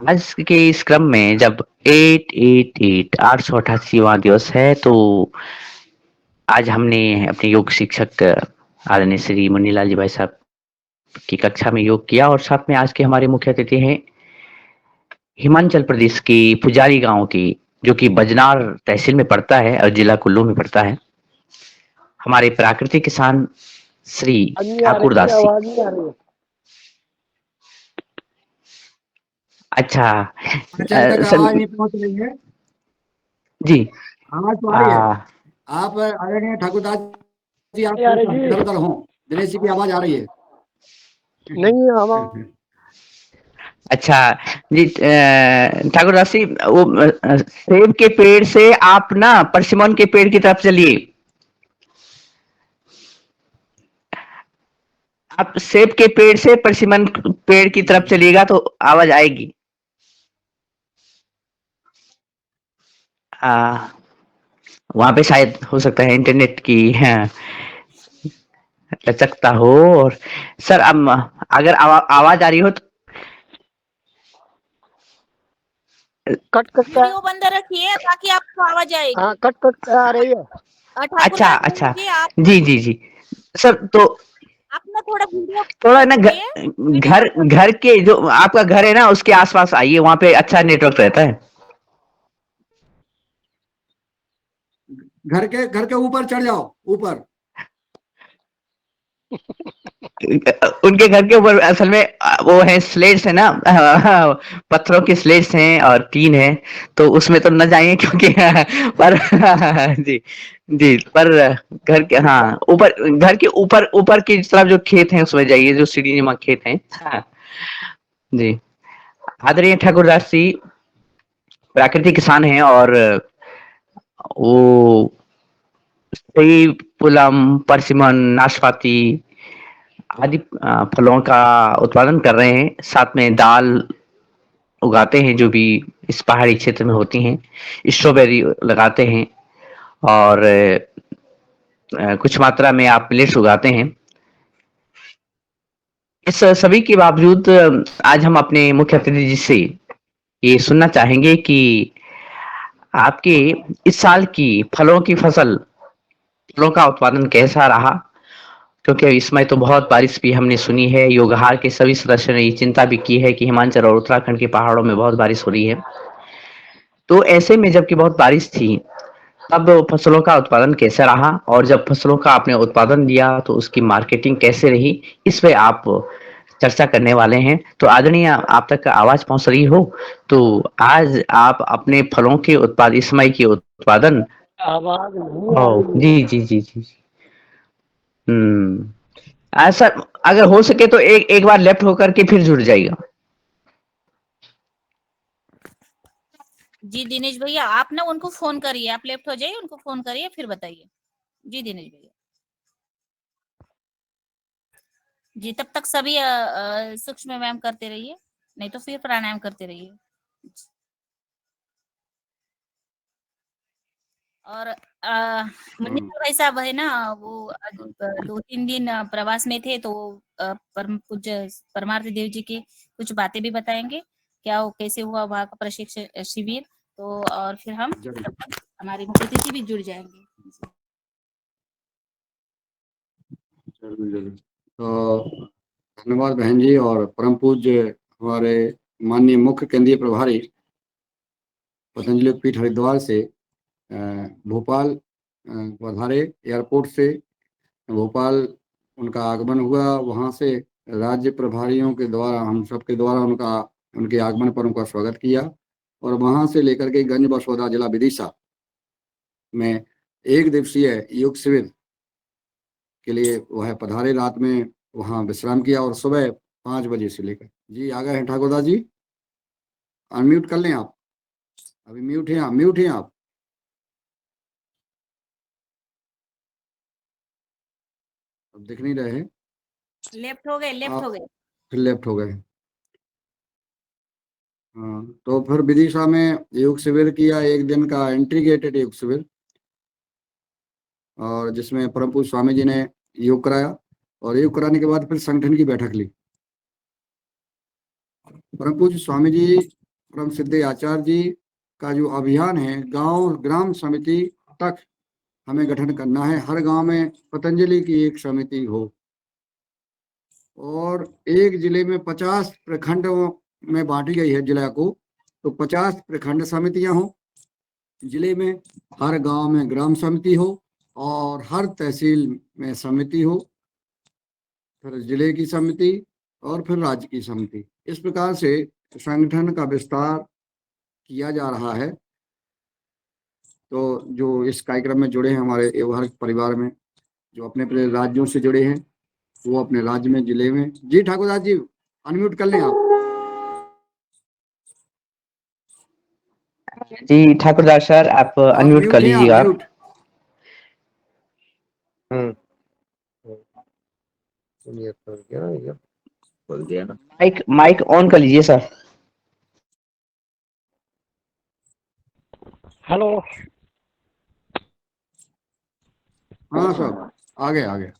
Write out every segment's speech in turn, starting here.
आज के इस क्रम में जब 888 दिवस है, तो आज हमने अपने योग शिक्षक आदरणीय श्री मुन्नीलाल जी भाई साहब की कक्षा में योग किया, और साथ में आज के हमारे मुख्य अतिथि हैं हिमाचल प्रदेश की पुजारी गांव की, जो कि बजनार तहसील में पड़ता है और जिला कुल्लू में पड़ता है, हमारे प्राकृतिक किसान श्री आवाज नहीं आ ठाकुर रही है, दास जी। आवाज नहीं आ रही है। अच्छा। जब तक सर आवाज नहीं पहुंच रही है। जी। आवाज तो आ रही है। आप आदरणीय ठाकुरदास जी, आप नहीं आ रही इधर जी। उधर हो। दिनेश जी की आवाज आ रही है। नहीं हम अच्छा जी। ठाकुर दास जी, वो सेब के पेड़ से आप ना परसिमन के पेड़ की तरफ चलिए। आप सेब के पेड़ से परसिमन पेड़ की तरफ चलिएगा तो आवाज आएगी। वहां पे शायद हो सकता है इंटरनेट की लचकता हो। और सर, अब अगर आवाज आ रही हो तो कट कट कर। वीडियो बंद रखिए ताकि आपको आवाज आएगी। हाँ, कट कट कर आ रही है। ठाकुर अच्छा, दास अच्छा। जी, आप जी, जी, जी। सर, तो अपना थोड़ा वीडियो थोड़ा ना रखिए। वीडियो घर बंद घर के जो आपका घर है ना, उसके आसपास आइए, वहां पे अच्छा नेटवर्क रहता है। घर के ऊपर चढ़ जाओ, ऊपर। उनके घर के ऊपर असल में वो है, स्लेट्स है ना, पत्थरों की स्लेट्स हैं और टीन है, तो उसमें तो न जाइए क्योंकि पर जी, जी, पर घर के, हाँ, ऊपर, घर के ऊपर ऊपर की तरफ जो खेत हैं उसमें जाइए, जो सीढ़ीनुमा खेत हैं। हाँ, जी। आदरणीय ठाकुरदास जी प्राकृतिक किसान हैं, और वो सेब, पुलम, परसिमन, नाशपाती आदि फलों का उत्पादन कर रहे हैं। साथ में दाल उगाते हैं, जो भी इस पहाड़ी क्षेत्र में होती हैं। स्ट्रॉबेरी लगाते हैं, और कुछ मात्रा में आप मिलेट्स उगाते हैं। इस सभी के बावजूद आज हम अपने मुख्य अतिथि जी से ये सुनना चाहेंगे कि आपके इस साल की फलों की फसल, फलों का उत्पादन कैसा रहा, क्योंकि इस समय तो बहुत बारिश भी हमने सुनी है। योगहार के सभी सदस्यों ने ये चिंता भी की है कि हिमाचल और उत्तराखंड के पहाड़ों में बहुत बारिश हो रही है। तो ऐसे में जबकि बहुत बारिश थी, तब फसलों का उत्पादन कैसे रहा, और जब फसलों का आपने उत्पादन लिया तो उसकी मार्केटिंग कैसे रही, इस पे आप चर्चा करने वाले हैं। तो आदरणीय, आप तक आवाज पहुंच रही हो तो आज आप अपने फलों के उत्पाद, इस समय के उत्पादन। आवाज नहीं आ ओ, रही है। जी, जी, जी, जी। सर, अगर हो सके तो एक एक बार लेफ्ट होकर के फिर जुड़ जाइएगा। जी दिनेश भैया, आप ना उनको फोन करिए, आप लेफ्ट हो जाइए, उनको फोन करिए, फिर बताइए। जी दिनेश भैया। जी, तब तक सभी सूक्ष्म व्यायाम करते रहिए, नहीं तो फिर प्राणायाम करते रहिए। और मुन्नी भाई साहब है ना, वो 2-3 दिन प्रवास में थे, तो परम पूज्य परमार्थ देव जी की कुछ बातें भी बताएंगे, क्या वो कैसे हुआ वहाँ का प्रशिक्षण शिविर। तो और फिर हम हमारे मुख्य अतिथि भी जुड़ जाएंगे। तो धन्यवाद बहन जी। और परम पूज्य हमारे माननीय मुख्य केंद्रीय प्रभारी पतंजलि पीठ हरिद्वार से भोपाल पधारे। एयरपोर्ट से भोपाल उनका आगमन हुआ। वहाँ से राज्य प्रभारियों के द्वारा, हम सबके द्वारा उनके आगमन पर उनका स्वागत किया, और वहाँ से लेकर के गंज बसौदा जिला विदिशा में 1 दिवसीय योग शिविर के लिए वह पधारे। रात में वहाँ विश्राम किया और सुबह 5 बजे से लेकर जी आ गए हैं। ठाकुरदास जी, अनम्यूट कर लें आप। अभी म्यूट हैं आप। अब दिख नहीं रहे हैं। लेफ्ट हो गए, लेफ्ट हो गए। फिर लेफ्ट हो गए। हाँ, तो फिर विदिशा में योग शिविर किया, 1 दिन का इंटीग्रेटेड योग शिविर, और जिसमें परम पूज्य स्वामी जी ने योग कराया, और योग कराने के बाद फिर संगठन की बैठक ली। परम पूज्य स्वामी जी परम सिद्धे आचार्य जी का जो अभियान है, गांव ग्राम समिति तक हमें गठन करना है। हर गांव में पतंजलि की एक समिति हो और एक जिले में 50 प्रखंडों में बांटी गई है जिला को, तो 50 प्रखंड समितियां हो जिले में, हर गांव में ग्राम समिति हो और हर तहसील में समिति हो, फिर जिले की समिति और फिर राज्य की समिति। इस प्रकार से संगठन का विस्तार किया जा रहा है। तो जो इस कार्यक्रम में जुड़े हैं हमारे व्यवहारिक परिवार में, जो अपने अपने राज्यों से जुड़े हैं, वो अपने राज्य में, जिले में। जी ठाकुरदास जी, अनम्यूट कर लें आप। जी ठाकुरदास सर, आप अनम्यूट कर हैं, आप लीजिएगा। म्यूट। माइक माइक ऑन कर लीजिए सर। हेलो। हाँ सर, आ गए आ गए।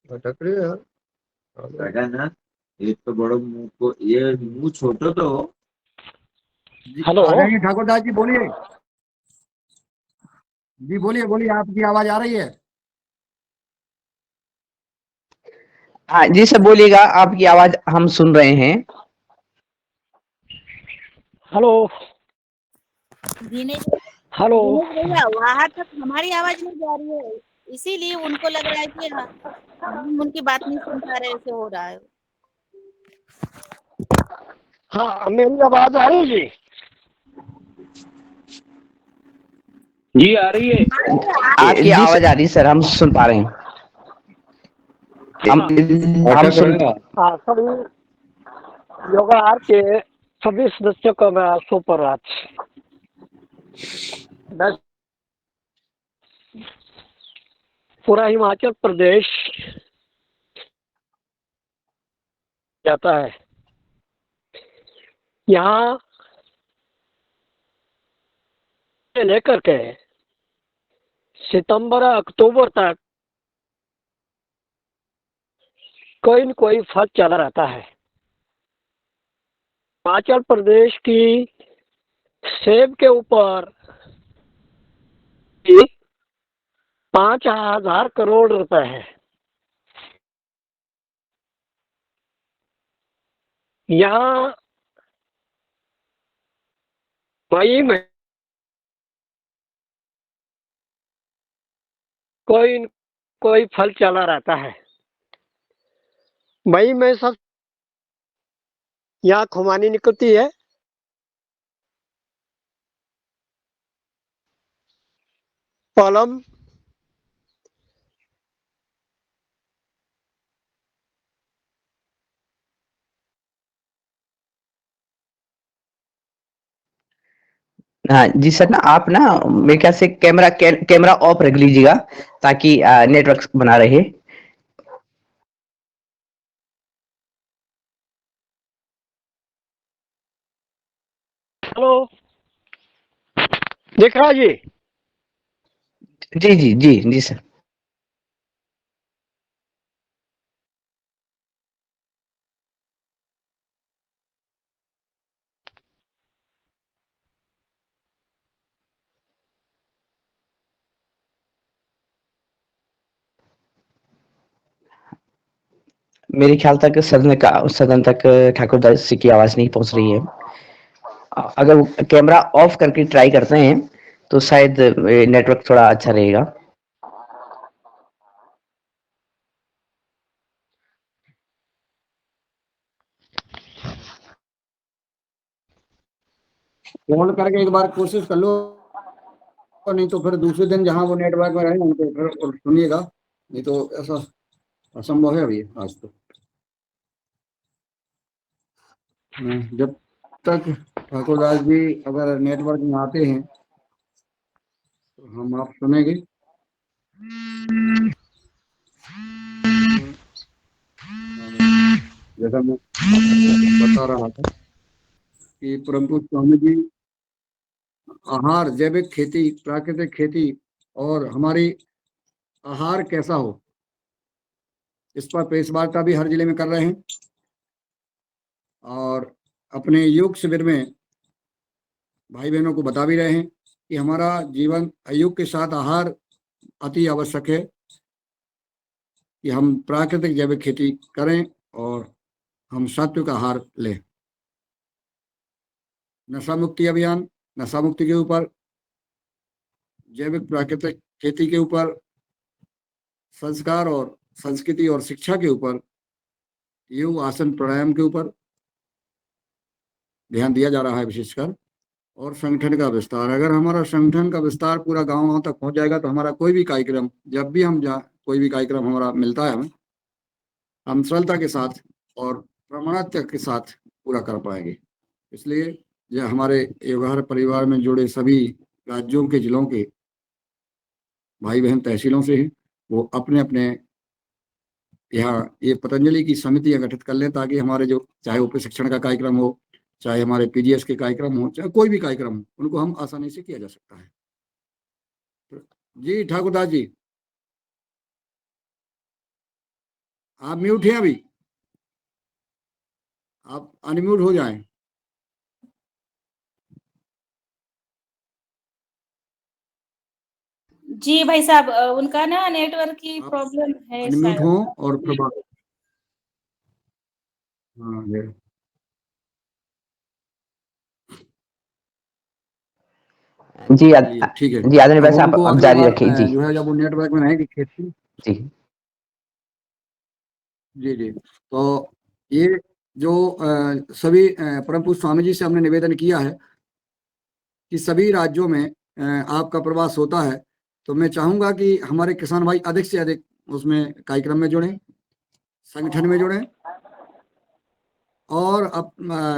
बेटा ना, एक तो बड़ो मुंह को, ये मुंह छोटो तो। हेलो। आ जाइए ठाकुरदास जी, बोलिए। जी बोलिए बोलिए, आपकी आवाज आ रही है। हाँ जी सर, बोलिएगा, आपकी आवाज हम सुन रहे हैं। हेलो। दिनेश हेलो। दिनेश भैया, वहां तक हमारी आवाज नहीं जा रही है, इसीलिए उनको लग रहा है कि हम उनकी बात नहीं सुन पा रहे, ऐसे हो रहा है। हाँ, मेरी आवाज आ रही है जी? जी आ रही है। आपकी आवाज आ रही है सर, हम सुन पा रहे हैं। हम सुन हाँ, सभी योगाहार के सभी सदस्यों का मैं सुप्रभात। बस पूरा हिमाचल प्रदेश जाता है, यहाँ से लेकर के सितंबर अक्टूबर तक कोई न कोई फल चला रहता है। हिमाचल प्रदेश की सेब के ऊपर 5,000 करोड़ रुपए है। यहाँ मई में कोई न कोई फल चला रहता है। मई में सब यहाँ खुमानी निकलती है। पलम, हाँ जी सर, ना आप ना मेरे ख्याल से कैमरा ऑफ रख लीजिएगा ताकि नेटवर्क बना रहे। हेलो, दिख रहा जी? जी जी जी जी सर। मेरे ख्याल तक सदन तक ठाकुरदास जी की आवाज नहीं पहुंच रही है। अगर कैमरा ऑफ करके ट्राई करते हैं तो शायद नेटवर्क थोड़ा अच्छा रहेगा। फोन करके एक बार कोशिश कर लो, नहीं तो फिर दूसरे दिन जहां वो नेटवर्क में रहे उनको फिर सुनिएगा, नहीं तो ऐसा असंभव है अभी आज तो। जब तक ठाकुरदास जी अगर नेटवर्क में आते हैं तो हम आप सुनेंगे। जैसा मैं बता रहा था कि परम पूज्य स्वामी जी आहार, जैविक खेती, प्राकृतिक खेती और हमारी आहार कैसा हो, इस पर प्रेस वार्ता भी हर जिले में कर रहे हैं और अपने योग शिविर में भाई बहनों को बता भी रहे हैं कि हमारा जीवन योग के साथ आहार अति आवश्यक है, कि हम प्राकृतिक जैविक खेती करें और हम सात्विक आहार लें। नशा मुक्ति अभियान, नशा मुक्ति के ऊपर, जैविक प्राकृतिक खेती के ऊपर, संस्कार और संस्कृति और शिक्षा के ऊपर, योग आसन प्राणायाम के ऊपर ध्यान दिया जा रहा है विशेषकर, और संगठन का विस्तार। अगर हमारा संगठन का विस्तार पूरा गांव गांव तक पहुंच जाएगा तो हमारा कोई भी कार्यक्रम, जब भी हम कोई भी कार्यक्रम हमारा मिलता है हम सरलता के साथ और प्रमाणिकता के साथ पूरा कर पाएंगे। इसलिए यह हमारे योगहर परिवार में जुड़े सभी राज्यों के जिलों के भाई बहन तहसीलों से हैं, वो अपने अपने यहाँ ये पतंजलि की समितियां गठित कर लें, ताकि हमारे जो चाहे वो प्रशिक्षण का कार्यक्रम हो, चाहे हमारे पीजीएस के कार्यक्रम हो, चाहे कोई भी कार्यक्रम हो, उनको हम आसानी से किया जा सकता है। जी ठाकुर दास जी, आप म्यूट हैं, अभी आप अनम्यूट हो जाएं। जी भाई साहब, उनका ना नेटवर्क की प्रॉब्लम है अनम्यूट शायद। हो और हाँ जी ठीक है जी आदरणीय भाई साहब, उनको अब अगली जारी बार रखिए। जी जो है जब वो नेटवर्क में रहेंगे खेती। जी जी जी, तो ये जो सभी परम पूज्य स्वामी जी से हमने निवेदन किया है कि सभी राज्यों में आपका प्रवास होता है, तो मैं चाहूंगा कि हमारे किसान भाई अधिक से अधिक उसमें कार्यक्रम में जुड़ें, संगठन में जुड़ें, और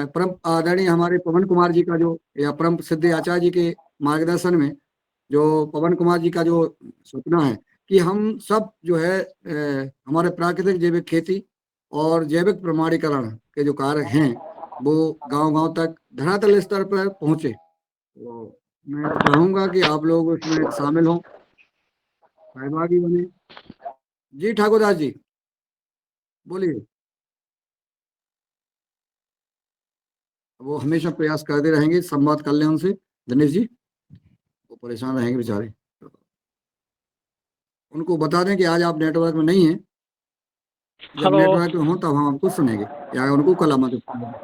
परम आदरणीय हमारे पवन कुमार जी का जो, या परम सिद्ध आचार्य जी के मार्गदर्शन में जो पवन कुमार जी का जो सपना है कि हम सब जो है हमारे प्राकृतिक जैविक खेती और जैविक प्रमाणीकरण के जो कार्य हैं वो गांव-गांव तक धरातल स्तर पर पहुंचे। तो मैं चाहूंगा कि आप लोग उसमें शामिल हों, सहभागी बने। जी ठाकुर दास जी बोलिए। वो हमेशा प्रयास करते रहेंगे, संवाद कर लें उनसे, दिनेश जी, वो परेशान रहेंगे बेचारे। उनको बता दें कि आज आप नेटवर्क में नहीं हैं, जब हेलो। नेटवर्क में हो तब हम आपको सुनेंगे, या उनको कल आमंत्रित करेंगे।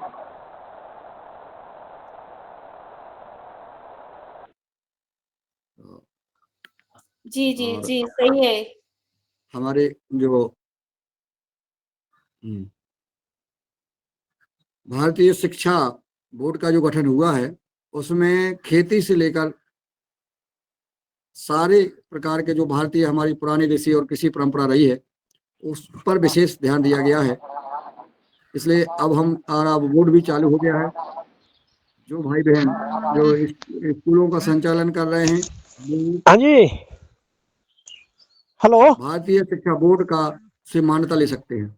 जी जी और जी सही है। हमारे जो भारतीय शिक्षा बोर्ड का जो गठन हुआ है उसमें खेती से लेकर सारे प्रकार के जो भारतीय हमारी पुरानी ऋषि और कृषि परंपरा रही है उस पर विशेष ध्यान दिया गया है। इसलिए अब हमारा बोर्ड भी चालू हो गया है। जो भाई बहन जो स्कूलों का संचालन कर रहे हैं वो हाँ जी, हेलो। भारतीय शिक्षा बोर्ड का से मान्यता ले सकते हैं।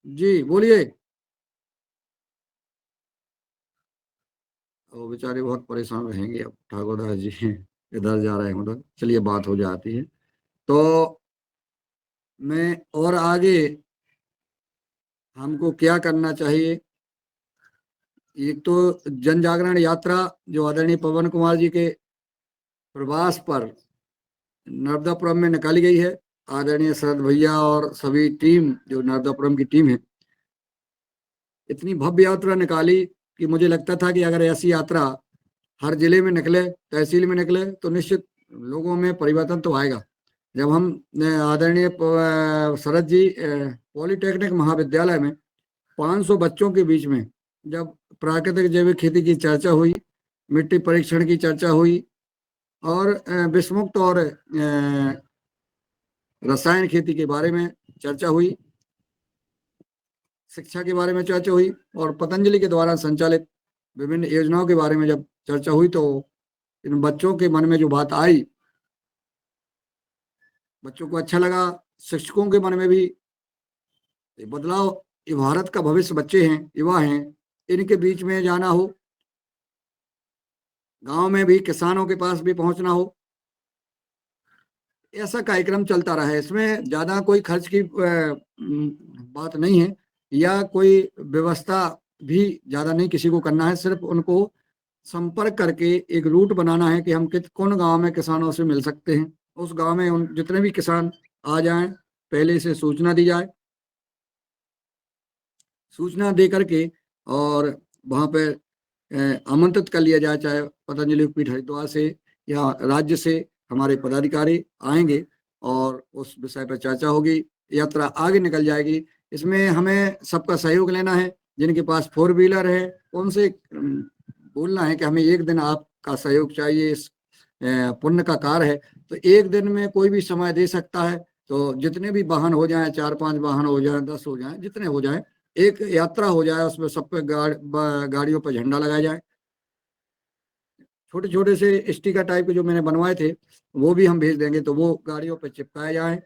जी बोलिए। वो बेचारे बहुत परेशान रहेंगे अब, ठाकुर दास जी इधर जा रहे हैं उधर, चलिए बात हो जाती है। तो मैं और आगे हमको क्या करना चाहिए, एक तो जन जागरण यात्रा जो आदरणीय पवन कुमार जी के प्रवास पर नर्मदापुरम में निकाली गई है, आदरणीय शरद भैया और सभी टीम जो नर्मदापुरम की टीम है, इतनी भव्य यात्रा निकाली कि मुझे लगता था कि अगर ऐसी यात्रा हर जिले में निकले, तहसील में निकले, तो निश्चित लोगों में परिवर्तन तो आएगा। जब हम आदरणीय शरद जी पॉलिटेक्निक महाविद्यालय में 500 बच्चों के बीच में जब प्राकृतिक जैविक खेती की चर्चा हुई, मिट्टी परीक्षण की चर्चा हुई, और विषमुक्त और रसायन खेती के बारे में चर्चा हुई, शिक्षा के बारे में चर्चा हुई, और पतंजलि के द्वारा संचालित विभिन्न योजनाओं के बारे में जब चर्चा हुई, तो इन बच्चों के मन में जो बात आई, बच्चों को अच्छा लगा, शिक्षकों के मन में भी बदलाव। ये भारत का भविष्य बच्चे हैं, युवा हैं, इनके बीच में जाना हो, गांव में भी किसानों के पास भी पहुंचना हो, ऐसा कार्यक्रम चलता रहा है। इसमें ज्यादा कोई खर्च की बात नहीं है, या कोई व्यवस्था भी ज्यादा नहीं किसी को करना है, सिर्फ उनको संपर्क करके एक रूट बनाना है कि हम कौन गांव में किसानों से मिल सकते हैं। उस गांव में उन जितने भी किसान आ जाएं, पहले से सूचना दी जाए, सूचना दे करके और वहां पे आमंत्रित कर लिया जाए, चाहे पतंजलि पीठ हरिद्वार से या राज्य से हमारे पदाधिकारी आएंगे और उस विषय पर चर्चा होगी, यात्रा आगे निकल जाएगी। इसमें हमें सबका सहयोग लेना है। जिनके पास 4 व्हीलर है उनसे बोलना है कि हमें एक दिन आपका सहयोग चाहिए, इस पुण्य का कार्य है। तो एक दिन में कोई भी समय दे सकता है, तो जितने भी वाहन हो जाएं, 4-5 वाहन हो जाएं, 10 हो जाएं, जितने हो जाएं, एक यात्रा हो जाए, उसमें सब पे गाड़ियों पर झंडा लगाया जाए। छोटे छोटे से स्टिकर टाइप के जो मैंने बनवाए थे वो भी हम भेज देंगे, तो वो गाड़ियों पर चिपकाए जाए।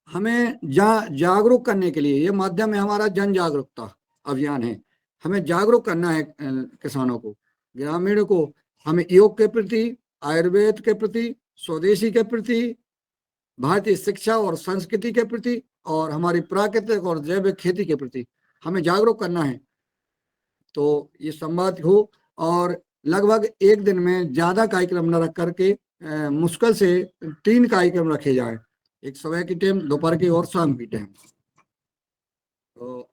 हमें जागरूक करने के लिए ये माध्यम है, हमारा जन जागरूकता अभियान है। हमें जागरूक करना है किसानों को, ग्रामीणों को। हमें योग के प्रति, आयुर्वेद के प्रति, स्वदेशी के प्रति, भारतीय शिक्षा और संस्कृति के प्रति और हमारी प्राकृतिक और जैविक खेती के प्रति हमें जागरूक करना है। तो ये संवाद हो, और लगभग एक दिन में ज्यादा कार्यक्रम न रख करके मुश्किल से 3 कार्यक्रम रखे जाए, एक सुबह की टाइम, दोपहर की और शाम की टाइम। तो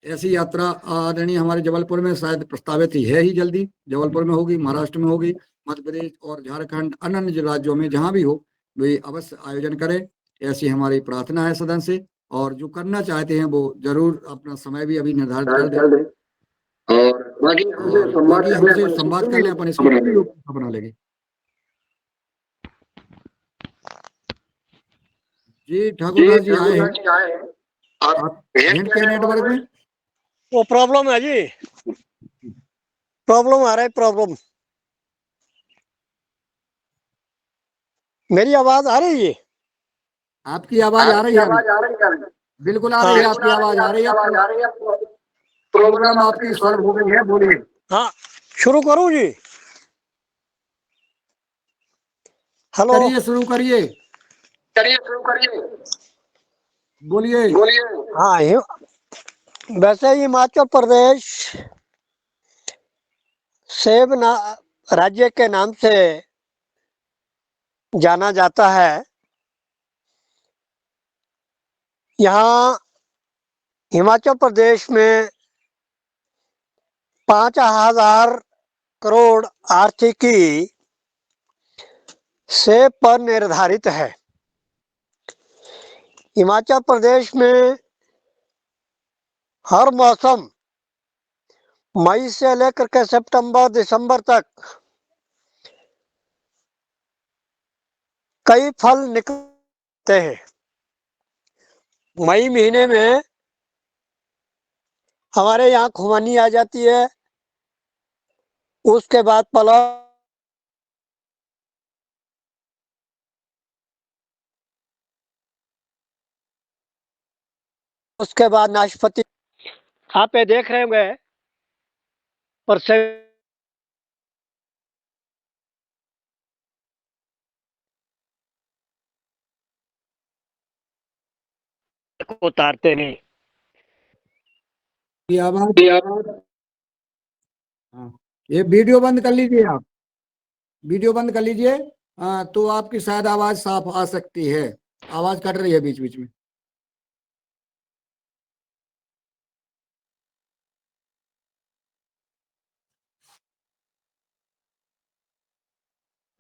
ऐसी यात्रा आदरणीय हमारे जबलपुर में शायद प्रस्तावित ही है, ही जल्दी जबलपुर में होगी, महाराष्ट्र में होगी, मध्य प्रदेश और झारखंड, अन्य राज्यों में जहां भी हो वे अवश्य आयोजन करें, ऐसी हमारी प्रार्थना है सदन से। और जो करना चाहते हैं वो जरूर अपना समय भी अभी निर्धारित कर दें, और बाकी हमसे संवाद कर लें, अपन इसको बना लेंगे। जी ठाकुर दास जी आए हैं, आप हैं क्या नेटवर्क में? वो प्रॉब्लम है जी, प्रॉब्लम आ रहा है, प्रॉब्लम। मेरी आवाज आ रही है? आपकी आवाज आ रही है अभी? बिल्कुल आ रही है, आपकी आवाज आ रही है। प्रोग्राम आपकी सॉल्व हो गई है, बोलिए। हाँ, शुरू करूं जी? हेलो, करिए, शुरू करिए, बोलिए। हाँ, वैसे हिमाचल प्रदेश सेब राज्य के नाम से जाना जाता है। यहाँ हिमाचल प्रदेश में 5,000 करोड़ आर्थिकी सेब पर निर्धारित है। हिमाचल प्रदेश में हर मौसम मई से लेकर के सितंबर दिसंबर तक कई फल निकलते हैं। मई महीने में हमारे यहाँ खुमानी आ जाती है, उसके बाद पलाव, उसके बाद नाशपाती। आप ये देख रहे होंगे पर से उतारते नहीं। ये आवाज, हाँ, ये वीडियो बंद कर लीजिए आप, वीडियो बंद कर लीजिए। तो आपकी शायद आवाज साफ आ सकती है, आवाज कट रही है बीच बीच में।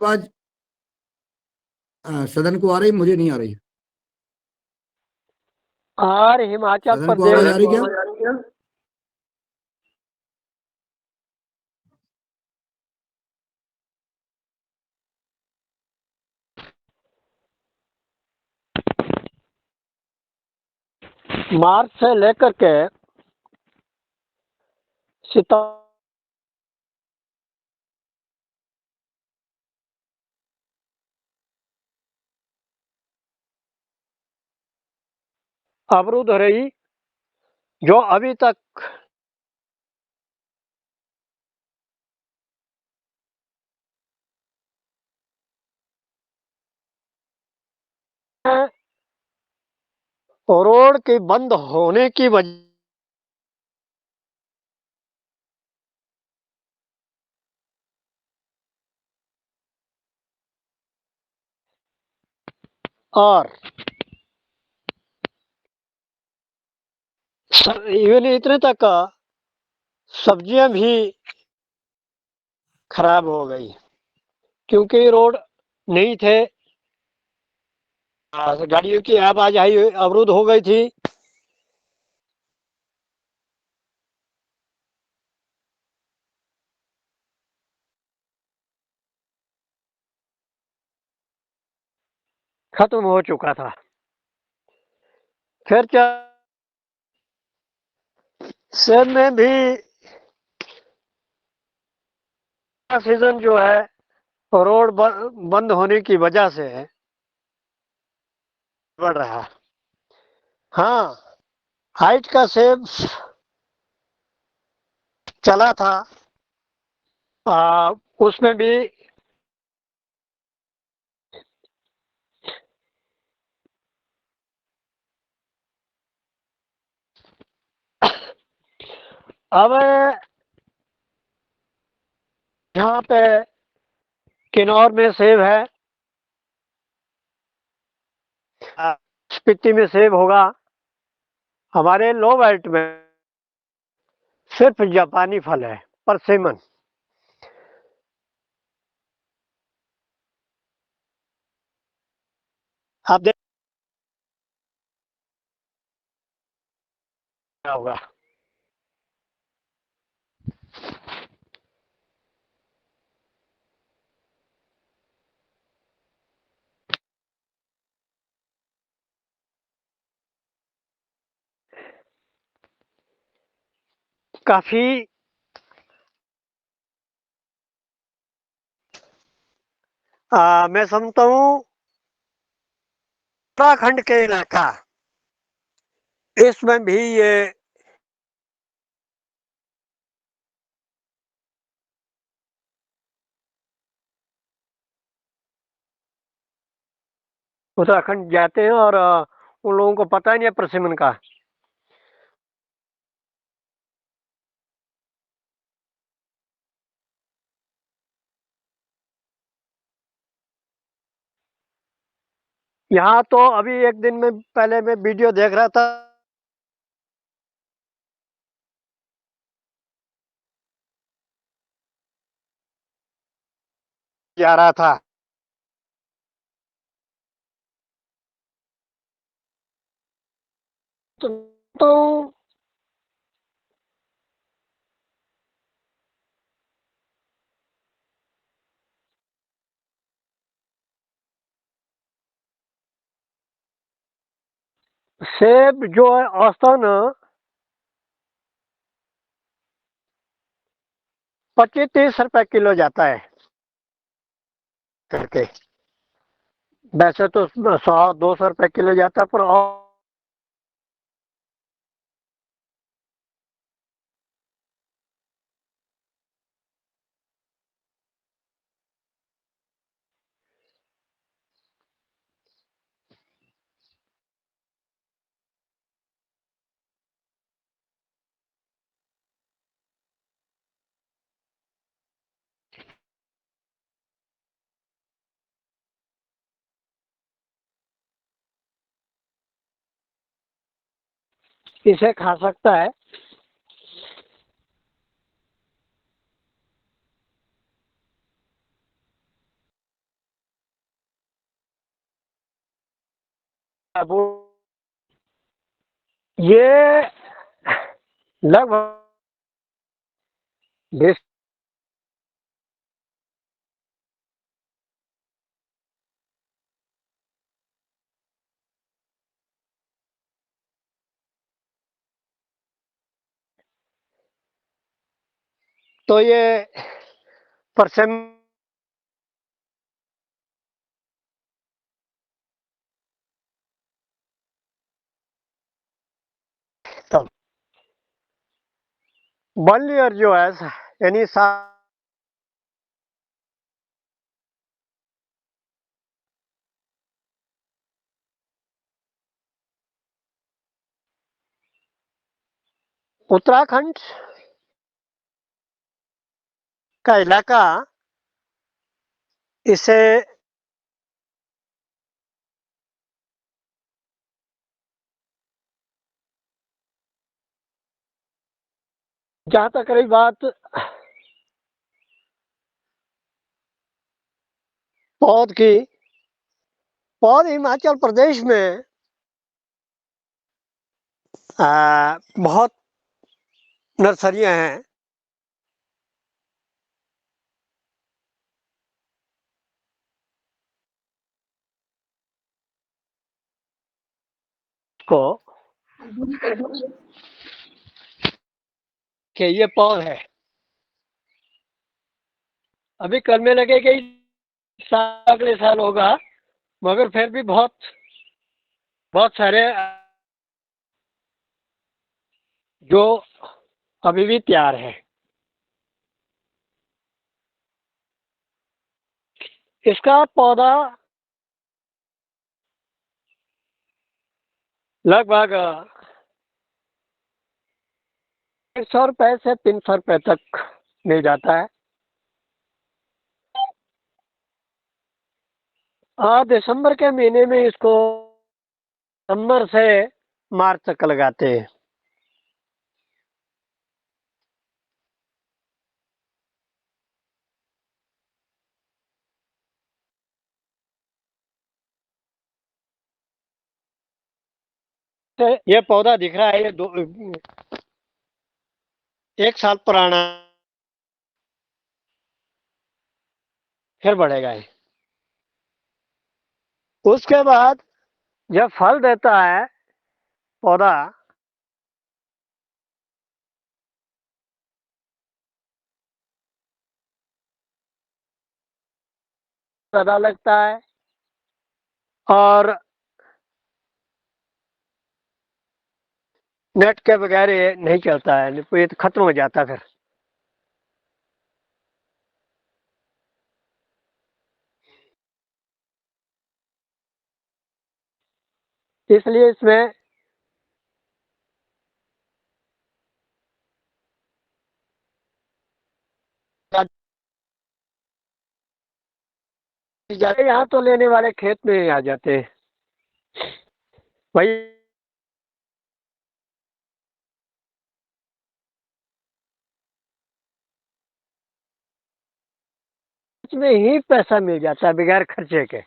आवाज सदन को आ रही, मुझे नहीं आ रही। और हिमाचल सदन को आवाज आ प्रदेश रही क्या? मार्च से लेकर के सितंबर अवरुद्ध रही, जो अभी तक रोड के बंद होने की वजह और इवन इतने तक का सब्जियां भी खराब हो गई क्योंकि रोड नहीं थे। गाड़ियों की आवाजाही अवरुद्ध हो गई थी। खत्म हो चुका था। फिर क्या सेब में भी सीजन जो है रोड बंद होने की वजह से बढ़ रहा। हाँ, हाइट का सेब चला था। उसमें भी अब यहाँ पे किन्नौर में सेब है, स्पीति में सेब होगा। हमारे लो बेल्ट में सिर्फ जापानी फल है, परसिमन। आप देख होगा। काफी मैं समझता हूँ उत्तराखंड के इलाका इसमें भी ये उत्तराखंड जाते हैं और उन लोगों को पता ही नहीं है परसिमन का। यहाँ तो अभी एक दिन में पहले मैं वीडियो देख रहा था, जा रहा था तो सेब जो है औसतन 25-30 रुपए किलो जाता है करके। वैसे तो 100-200 रुपए किलो जाता है, पर इसे खा सकता है। अब ये लगभग 20 तो ये परसेंट तब 1 ईयर जो है यानी उत्तराखंड का इलाका इसे जहाँ तक रही बात पौध की, पौध हिमाचल प्रदेश में बहुत नर्सरियां हैं। को कि ये पौध है, अभी करने लगे कि साल अगले साल होगा, मगर फिर भी बहुत बहुत सारे जो अभी भी तैयार है। इसका पौधा लगभग 100 रुपए से 300 रुपए तक मिल जाता है। दिसंबर के महीने में इसको दिसंबर से मार्च तक लगाते हैं। ये पौधा दिख रहा है, ये 1 साल पुराना, फिर बढ़ेगा ये। उसके बाद जब फल देता है पौधा, ज्यादा लगता है और नेट के बगैर ये नहीं चलता है, ये तो खत्म हो जाता है फिर। इसलिए इसमें यहाँ तो लेने वाले खेत में ही आ जाते हैं भाई। में ही पैसा मिल जाता है बगैर खर्चे के।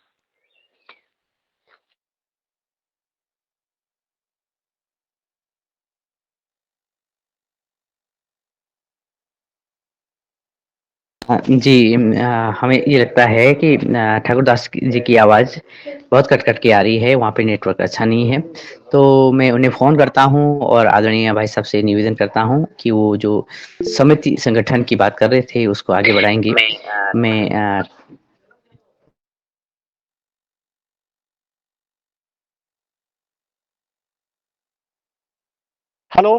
जी, हमें ये लगता है कि ठाकुरदास जी की आवाज़ बहुत कट-कट के आ रही है, वहाँ पे नेटवर्क अच्छा नहीं है। तो मैं उन्हें फ़ोन करता हूँ और आदरणीय भाई साहब से निवेदन करता हूँ कि वो जो समिति संगठन की बात कर रहे थे, उसको आगे बढ़ाएँगे। मैं हेलो,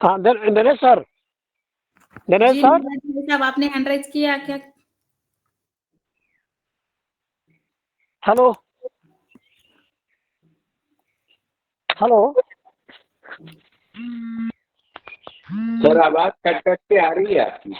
हाँ दिनेश सर, दिनेश जी सर, साहब, आपने हैंड राइज किया क्या? Hello hello. सर आवाज कट कट के आ रही है आपकी।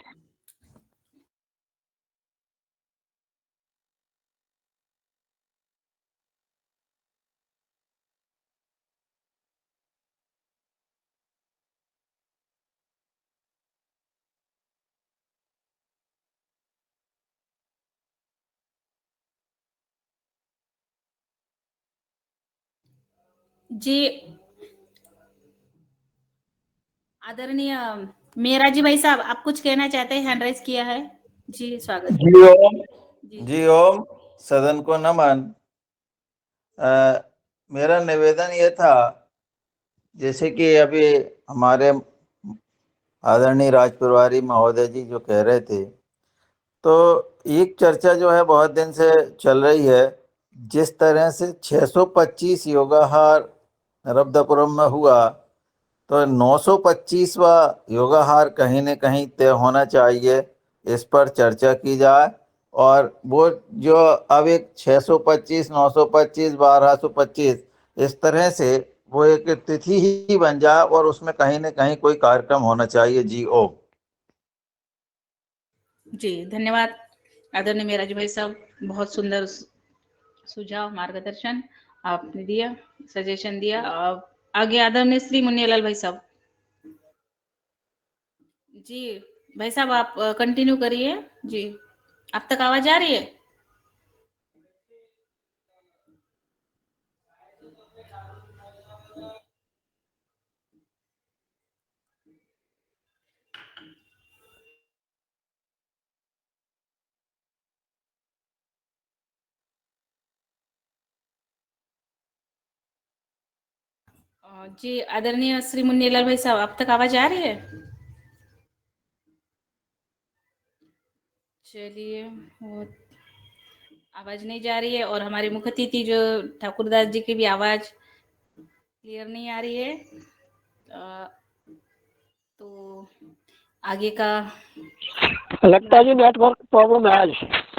जी आदरणीय मेरा जी भाई साहब, आप कुछ कहना चाहते हैं? हैंड राइज किया है जी, स्वागत है। जी ओम, जी जी ओम, सदन को नमन। मेरा निवेदन ये था, जैसे कि अभी हमारे आदरणीय राजपुरवारी महोदय जी जो कह रहे थे, तो एक चर्चा जो है बहुत दिन से चल रही है। जिस तरह से 625 योगाहार रब्दापुरम में हुआ, तो 925वां योगाहार कहीं न कहीं तय होना चाहिए, इस पर चर्चा की जाए। और वो जो अब एक 625, 925, 1225 इस तरह से वो एक तिथि ही बन जाए और उसमें कहीं न कहीं कोई कार्यक्रम होना चाहिए। जी ओ। जी, धन्यवाद आदरणीय मेराज भाई साहब, बहुत सुंदर सुझाव, मार्गदर्शन आपने दिया, सजेशन दिया। आगे आदरणीय श्री मुन्नीलाल भाई साहब। जी भाई साहब, आप कंटिन्यू करिए। जी, आप तक आवाज आ रही है? जी आदरणीय श्री मुन्नीलाल भाई साहब, आप तक आवाज आ रही है? चलिए, वो आवाज नहीं जा रही है और हमारे मुख्य अतिथि जो ठाकुरदास जी की भी आवाज क्लियर नहीं आ रही है। तो आगे का लगता है जी नेटवर्क प्रॉब्लम है आज।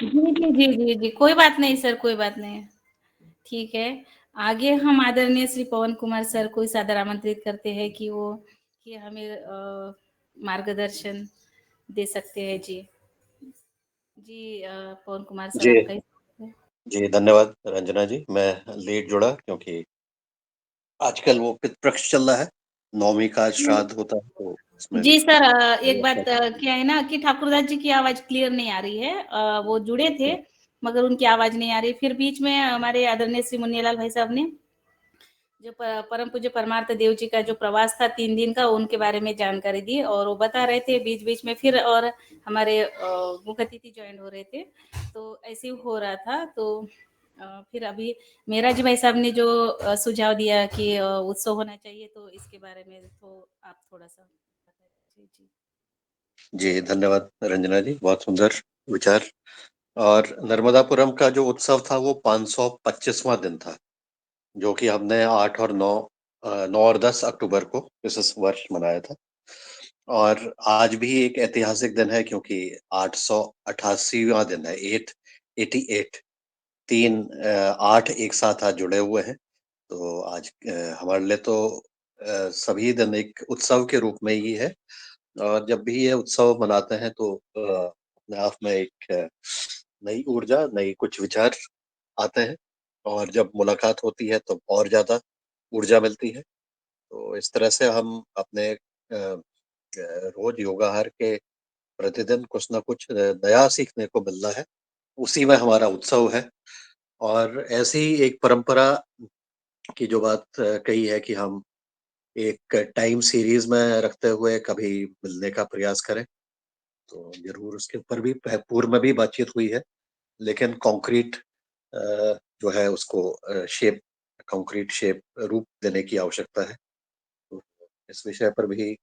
जी जी जी जी जी, कोई बात नहीं सर, कोई बात नहीं, ठीक है। आगे हम आदरणीय श्री पवन कुमार सर को सादर आमंत्रित करते हैं कि हमें मार्गदर्शन दे सकते हैं। जी जी, पवन कुमार सर, जी आपका जी, धन्यवाद रंजना जी। मैं लेट जुड़ा क्योंकि आजकल वो पितृपक्ष चल रहा है, नौमी का श्राद्ध होता है, तो उसमें जी सर, एक बात क्या है ना कि ठाकुरदास जी की आवाज क्लियर नहीं आ रही है। वो जुड़े थे मगर उनकी आवाज नहीं आ रही। फिर बीच में हमारे आदरणीय श्री मुन्नीलाल भाई साहब ने जो परम पूज्य परमार्थ देव जी का जो प्रवास था 3 दिन का, उनके बारे में जानकारी दी और वो बता रहे थे बीच बीच में। फिर और हमारे मुख्य अतिथि ज्वाइन हो रहे थे, तो ऐसे ही हो रहा था। तो फिर अभी मेराज भाई साहब ने जो सुझाव दिया कि उत्सव होना चाहिए, तो इसके बारे में तो आप थोड़ा सा बताइए। जी जी, धन्यवाद रंजना जी, बहुत सुंदर विचार। और नर्मदापुरम का जो उत्सव था वो 525वां दिन था, जो कि हमने 8 और 9 9 और 10 अक्टूबर को इस वर्ष मनाया था। और आज भी एक ऐतिहासिक दिन है क्योंकि 888वां दिन है, 888, 8 एक साथ आज जुड़े हुए हैं। तो आज हमारे लिए तो सभी दिन एक उत्सव के रूप में ही है। और जब भी ये उत्सव मनाते हैं तो अपने आप में एक नई ऊर्जा, नई कुछ विचार आते हैं, और जब मुलाकात होती है तो और ज्यादा ऊर्जा मिलती है। तो इस तरह से हम अपने रोज योगाहार के प्रतिदिन कुछ ना कुछ नया सीखने को मिल रहा है, उसी में हमारा उत्सव है। और ऐसी एक परंपरा की जो बात कही है कि हम एक टाइम सीरीज में रखते हुए कभी मिलने का प्रयास करें, तो जरूर उसके ऊपर भी पूर्व में भी बातचीत हुई है, लेकिन कॉन्क्रीट जो है उसको शेप, कॉन्क्रीट शेप, रूप देने की आवश्यकता है। तो इस विषय पर भी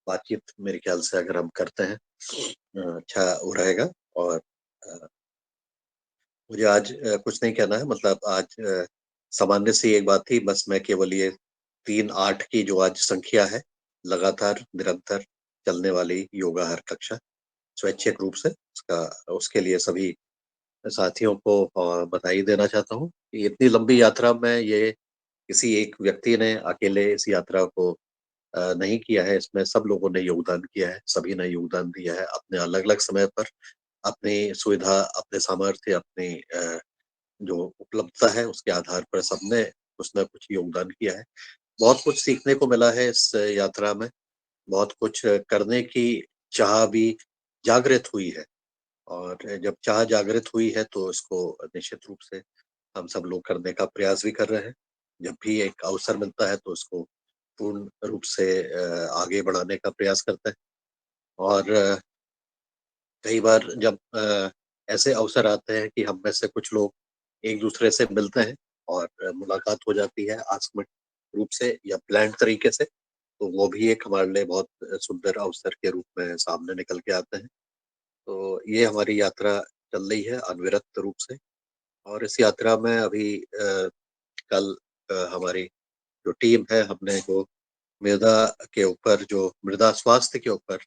बातचीत मेरे ख्याल से अगर हम करते हैं अच्छा वो रहेगा। और अ, मुझे आज कुछ नहीं कहना है, मतलब आज सामान्य सी एक बात थी, बस मैं केवल ये 3-8 की जो आज संख्या है, लगातार निरंतर चलने वाली योगाहार कक्षा स्वैच्छिक रूप से, उसका उसके लिए सभी साथियों को बधाई देना चाहता हूँ कि इतनी लंबी यात्रा में ये किसी एक व्यक्ति ने अकेले इस यात्रा को नहीं किया है, इसमें सब लोगों ने योगदान किया है, सभी ने योगदान दिया है अपने अलग अलग समय पर, अपनी सुविधा, अपने सामर्थ्य, अपनी जो उपलब्धता है उसके आधार पर सबने कुछ ना कुछ योगदान किया है। बहुत कुछ सीखने को मिला है इस यात्रा में, बहुत कुछ करने की चाह भी जागृत हुई है। और जब चाह जागृत हुई है तो इसको निश्चित रूप से हम सब लोग करने का प्रयास भी कर रहे हैं। जब भी एक अवसर मिलता है तो इसको पूर्ण रूप से आगे बढ़ाने का प्रयास करते हैं। और कई बार जब ऐसे अवसर आते हैं कि हम में से कुछ लोग एक दूसरे से मिलते हैं और मुलाकात हो जाती है आकस्मिक रूप से या प्लान्ड तरीके से, तो वो भी एक हमारे लिए बहुत सुंदर अवसर के रूप में सामने निकल के आते हैं। तो ये हमारी यात्रा चल रही है अनविरत रूप से। और इस यात्रा में अभी कल हमारी जो टीम है, हमने जो मृदा के ऊपर, जो मृदा स्वास्थ्य के ऊपर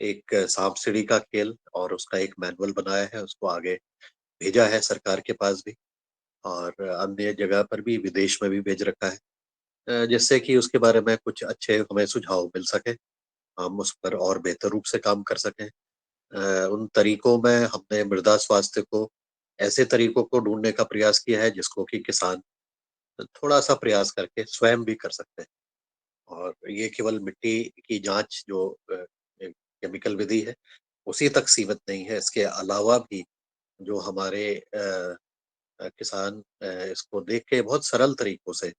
एक सांप सीढ़ी का खेल और उसका एक मैनुअल बनाया है, उसको आगे भेजा है सरकार के पास भी, और अन्य जगह पर भी, विदेश में भी भेज रखा है। जिससे कि उसके बारे में कुछ अच्छे हमें सुझाव मिल सके, हम उस पर और बेहतर रूप से काम कर सकें। उन तरीकों में हमने मृदा स्वास्थ्य को ऐसे तरीकों को ढूंढने का प्रयास किया है जिसको कि किसान थोड़ा सा प्रयास करके स्वयं भी कर सकते हैं। और ये केवल मिट्टी की जांच जो एक केमिकल विधि है उसी तक सीमित नहीं है, इसके अलावा भी जो हमारे किसान इसको देख के बहुत सरल तरीकों से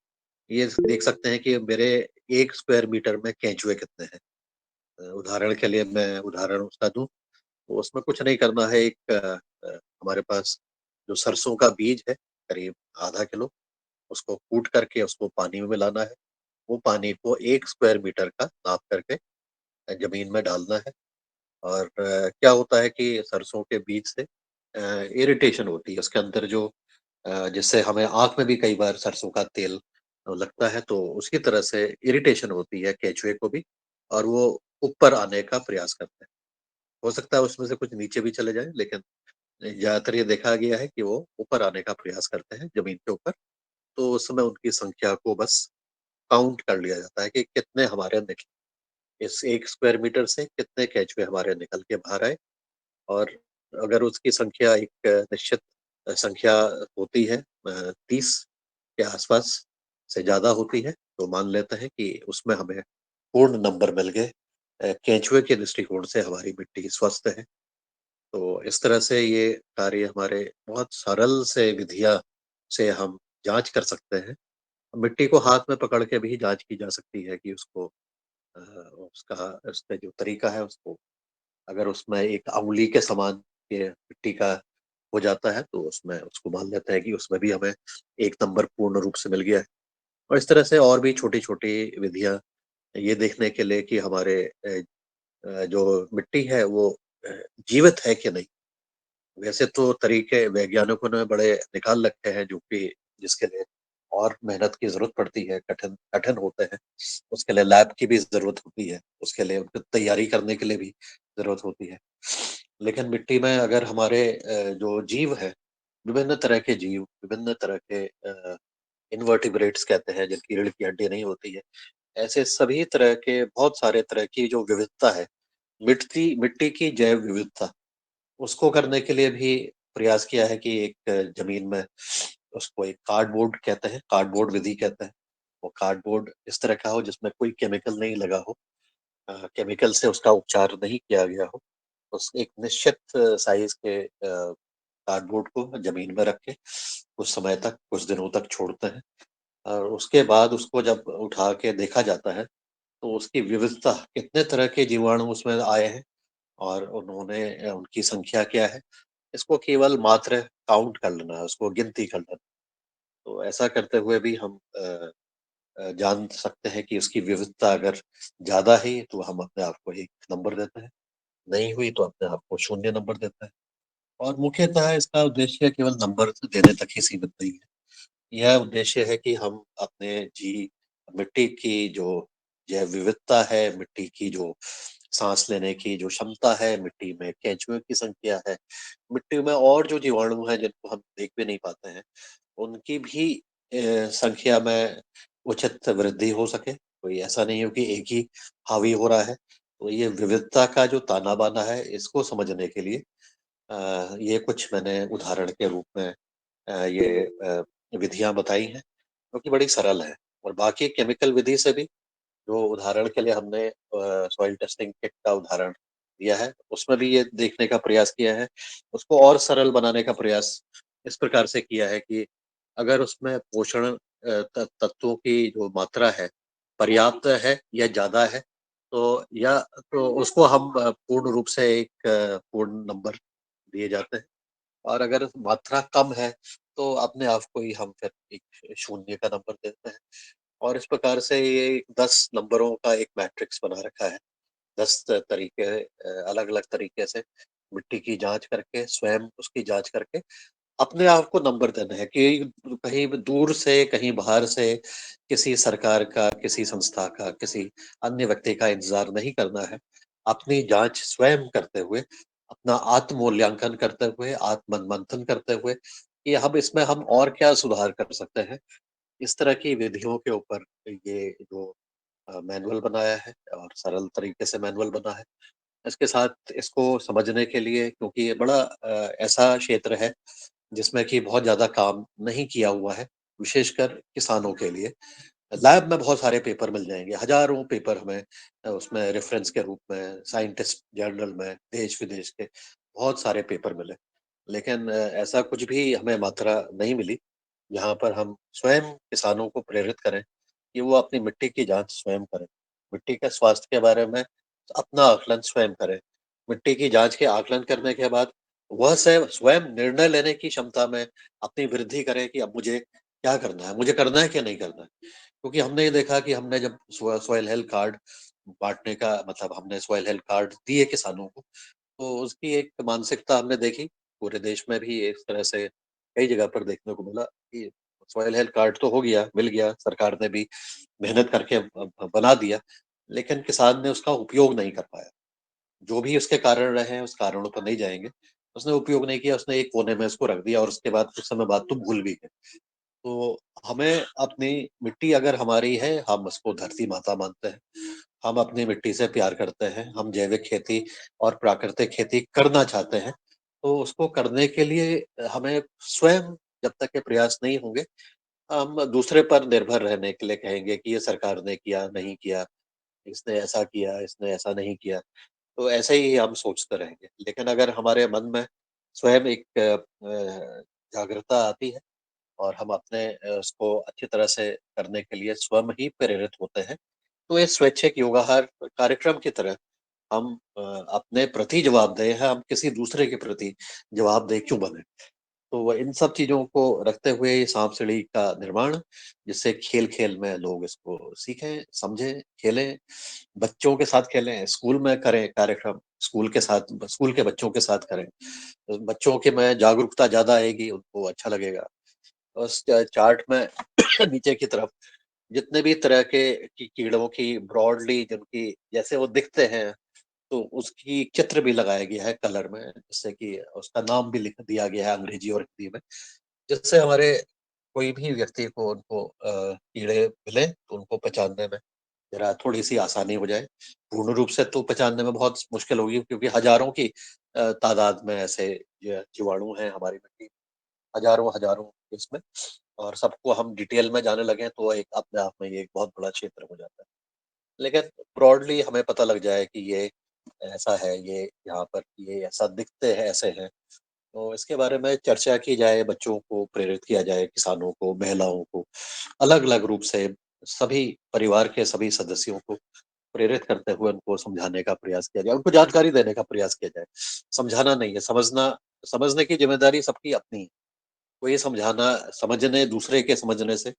ये देख सकते हैं कि मेरे 1 स्क्वायर मीटर में केंचुए कितने हैं। उदाहरण के लिए मैं उदाहरण उसका दूं तो उसमें कुछ नहीं करना है। एक हमारे पास जो सरसों का बीज है करीब ½ किलो, उसको कूट करके उसको पानी में मिलाना है। वो पानी को 1 स्क्वायर मीटर का नाप करके जमीन में डालना है। और क्या होता है कि सरसों के बीज से इरिटेशन होती है उसके अंदर जो जिससे हमें आँख में भी कई बार सरसों का तेल लगता है, तो उसकी तरह से इरिटेशन होती है केंचुए को भी और वो ऊपर आने का प्रयास करते हैं। हो सकता है उसमें से कुछ नीचे भी चले जाएँ, लेकिन ज़्यादातर ये देखा गया है कि वो ऊपर आने का प्रयास करते हैं ज़मीन के ऊपर। तो उस समय उनकी संख्या को बस काउंट कर लिया जाता है कि कितने हमारे निकले, इस 1 स्क्वायर मीटर से कितने केंचुए हमारे निकल के बाहर आए। और अगर उसकी संख्या एक निश्चित संख्या होती है 30 के आसपास से ज़्यादा होती है, तो मान लेते हैं कि उसमें हमें पूर्ण नंबर मिल गए। केंचुए के दृष्टिकोण से हमारी मिट्टी स्वस्थ है। तो इस तरह से ये कार्य हमारे बहुत सरल से विधियाँ से हम जाँच कर सकते हैं। मिट्टी को हाथ में पकड़ के भी जाँच की जा सकती है कि उसको उसका जो तरीका है उसको अगर उसमें एक अंगुली के समान ये मिट्टी का हो जाता है तो उसमें उसको मान लेते हैं कि उसमें भी हमें 1 नंबर पूर्ण रूप से मिल गया है। और इस तरह से और भी छोटी-छोटी विधियाँ ये देखने के लिए कि हमारे जो मिट्टी है वो अ, जीवित है कि नहीं। वैसे तो तरीके वैज्ञानिकों ने बड़े निकाल रखे हैं जो कि जिसके लिए और मेहनत की ज़रूरत पड़ती है, कठिन कठिन होते हैं। उसके लिए लैब की भी ज़रूरत होती है, उसके लिए उनको तैयारी करने के लिए भी ज़रूरत होती है। लेकिन मिट्टी में अगर हमारे जो जीव हैं, विभिन्न तरह के जीव, विभिन्न तरह के इनवर्टिब्रेट्स कहते हैं जिनकी रीढ़ की हड्डी नहीं होती है, ऐसे सभी तरह के बहुत सारे तरह की जो विविधता है, मिट्टी मिट्टी की जैव विविधता उसको करने के लिए भी प्रयास किया है कि एक ज़मीन में उसको एक कार्डबोर्ड कहते हैं, कार्डबोर्ड विधि कहते हैं। वो कार्डबोर्ड इस तरह का हो जिसमें कोई केमिकल नहीं लगा हो, केमिकल से उसका उपचार नहीं किया गया हो। उस एक निश्चित साइज़ के कार्डबोर्ड को ज़मीन में रख के कुछ समय तक, कुछ दिनों तक छोड़ते हैं और उसके बाद उसको जब उठा के देखा जाता है, तो उसकी विविधता कितने तरह के जीवाणु उसमें आए हैं और उन्होंने उनकी संख्या क्या है, इसको केवल मात्र काउंट कर लेना है, उसको गिनती कर लेना। तो ऐसा करते हुए भी हम जान सकते हैं कि उसकी विविधता अगर ज़्यादा है तो हम अपने आप को 1 नंबर देते हैं, नहीं हुई तो अपने आप को 0 नंबर देते हैं। और मुख्यतः इसका उद्देश्य केवल नंबर देने तक ही सीमित नहीं है। यह उद्देश्य है कि हम अपने मिट्टी की जो जैव विविधता है, मिट्टी की जो साँस लेने की जो क्षमता है, मिट्टी में केंचुए की संख्या है, मिट्टी में और जो जीवाणु हैं जिनको हम देख भी नहीं पाते हैं, उनकी भी संख्या में उचित वृद्धि हो सके। कोई ऐसा नहीं हो कि एक ही हावी हो रहा है। तो ये विविधता का जो ताना-बाना है, इसको समझने के लिए ये कुछ मैंने उदाहरण के रूप में ये विधियाँ बताई हैं, जो कि बड़ी सरल हैं। और बाकी केमिकल विधि से भी जो उदाहरण के लिए हमने सॉइल टेस्टिंग किट का उदाहरण दिया है, उसमें भी ये देखने का प्रयास किया है। उसको और सरल बनाने का प्रयास इस प्रकार से किया है कि अगर उसमें पोषण तत्वों की जो मात्रा है, पर्याप्त है या ज़्यादा है, तो उसको हम पूर्ण रूप से एक पूर्ण नंबर दिए जाते हैं। और अगर मात्रा कम है, तो अपने आप को ही हम फिर एक 0 का नंबर देते हैं। और इस प्रकार से ये 10 नंबरों का एक मैट्रिक्स बना रखा है। 10 तरीके अलग-अलग तरीके से मिट्टी की जाँच करके, स्वयं उसकी जाँच करके, अपने आप को नंबर देना है कि कहीं दूर से, कहीं बाहर से, किसी सरकार का, किसी संस्था का, किसी अन्य व्यक्ति का इंतज़ार नहीं करना है। अपनी जाँच स्वयं करते हुए, अपना आत्म-मूल्यांकन करते हुए, आत्म-मंथन करते हुए कि हम इसमें हम और क्या सुधार कर सकते हैं। इस तरह की विधियों के ऊपर ये जो मैनुअल बनाया है और सरल तरीके से मैनुअल बना है। इसके साथ इसको समझने के लिए, क्योंकि ये बड़ा ऐसा क्षेत्र है जिसमें कि बहुत ज़्यादा काम नहीं किया हुआ है, विशेषकर किसानों के लिए। लैब में बहुत सारे पेपर मिल जाएँगे, हज़ारों पेपर हमें उसमें रेफ़रेंस के रूप में साइंटिस्ट जर्नल में देश-विदेश के बहुत सारे पेपर मिले। लेकिन ऐसा कुछ भी हमें मात्रा नहीं मिली, जहाँ पर हम स्वयं किसानों को प्रेरित करें कि वो अपनी मिट्टी की जाँच स्वयं करें। मिट्टी के स्वास्थ्य के बारे में अपना आकलन स्वयं करें। मिट्टी की जाँच के आकलन करने के बाद वह स्वयं निर्णय लेने की क्षमता में अपनी वृद्धि करें कि अब मुझे क्या करना है? मुझे करना है कि नहीं करना है? क्योंकि हमने ये देखा कि हमने जब सॉइल हेल्थ कार्ड बाँटने का मतलब हमने सॉइल हेल्थ कार्ड दिए किसानों को, तो उसकी एक मानसिकता हमने देखी, पूरे देश में भी इस तरह से कई जगह पर देखने को मिला कि सॉइल हेल्थ कार्ड तो हो गया, मिल गया, सरकार ने भी मेहनत करके बना दिया, लेकिन किसान ने उसका उपयोग नहीं कर पाया। जो भी उसके कारण रहे हैं, उस कारणों पर नहीं जाएँगे। उसने उपयोग नहीं किया, उसने एक कोने में उसको रख दिया और उसके बाद कुछ समय बाद तो भूल भी गए। तो हमें अपनी मिट्टी अगर हमारी है, हम उसको धरती माता मानते हैं। हम अपनी मिट्टी से प्यार करते हैं, हम जैविक खेती और प्राकृतिक खेती करना चाहते हैं, तो उसको करने के लिए हमें स्वयं जब तक के प्रयास नहीं होंगे, हम दूसरे पर निर्भर रहने के लिए कहेंगे कि ये सरकार ने किया, नहीं किया, इसने ऐसा किया, इसने ऐसा नहीं किया। तो ऐसे ही हम सोचते रहेंगे। लेकिन अगर हमारे मन में स्वयं एक जागरूकता आती है और हम अपने उसको अच्छी तरह से करने के लिए स्वयं ही प्रेरित होते हैं, तो ये स्वैच्छिक योगाहार कार्यक्रम की तरह हम अपने प्रति जवाबदेह हैं, हम किसी दूसरे के प्रति जवाबदेह क्यों बने? तो वो इन सब चीज़ों को रखते हुए ये साँप-सीढ़ी का निर्माण, जिससे खेल-खेल में लोग इसको सीखें, समझें, खेलें, बच्चों के साथ खेलें, स्कूल में करें कार्यक्रम, स्कूल के बच्चों के साथ करें। बच्चों के में जागरूकता ज़्यादा आएगी, उनको अच्छा लगेगा। उस चार्ट में नीचे की तरफ जितने भी तरह के कीड़ों की ब्रॉडली जिनकी जैसे वो दिखते हैं, तो उसकी चित्र भी लगाया गया है कलर में, जिससे कि उसका नाम भी लिख दिया गया है अंग्रेजी और हिंदी में। जिससे हमारे कोई भी व्यक्ति को उनको कीड़े मिले तो उनको पहचानने में ज़रा थोड़ी-सी आसानी हो जाए। पूर्ण रूप से तो पहचानने में बहुत मुश्किल होगी, क्योंकि हज़ारों की तादाद में ऐसे जीवाणु हैं हमारी मिट्टी में, हज़ारों-हज़ारों इसमें, और सबको हम डिटेल में जाने लगें तो एक अपने आप में ये एक बहुत बड़ा क्षेत्र हो जाता है। लेकिन ब्रॉडली हमें पता लग जाए कि ये ऐसा है, ये यहाँ पर ये ऐसा दिखते हैं, ऐसे हैं। तो इसके बारे में चर्चा की जाए, बच्चों को प्रेरित किया जाए, किसानों को, महिलाओं को, अलग-अलग रूप से सभी परिवार के सभी सदस्यों को प्रेरित करते हुए उनको समझाने का प्रयास किया जाए, उनको जानकारी देने का प्रयास किया जाए। समझाना नहीं है, समझने की ज़िम्मेदारी सबकी अपनी है। तो ये दूसरे के समझने से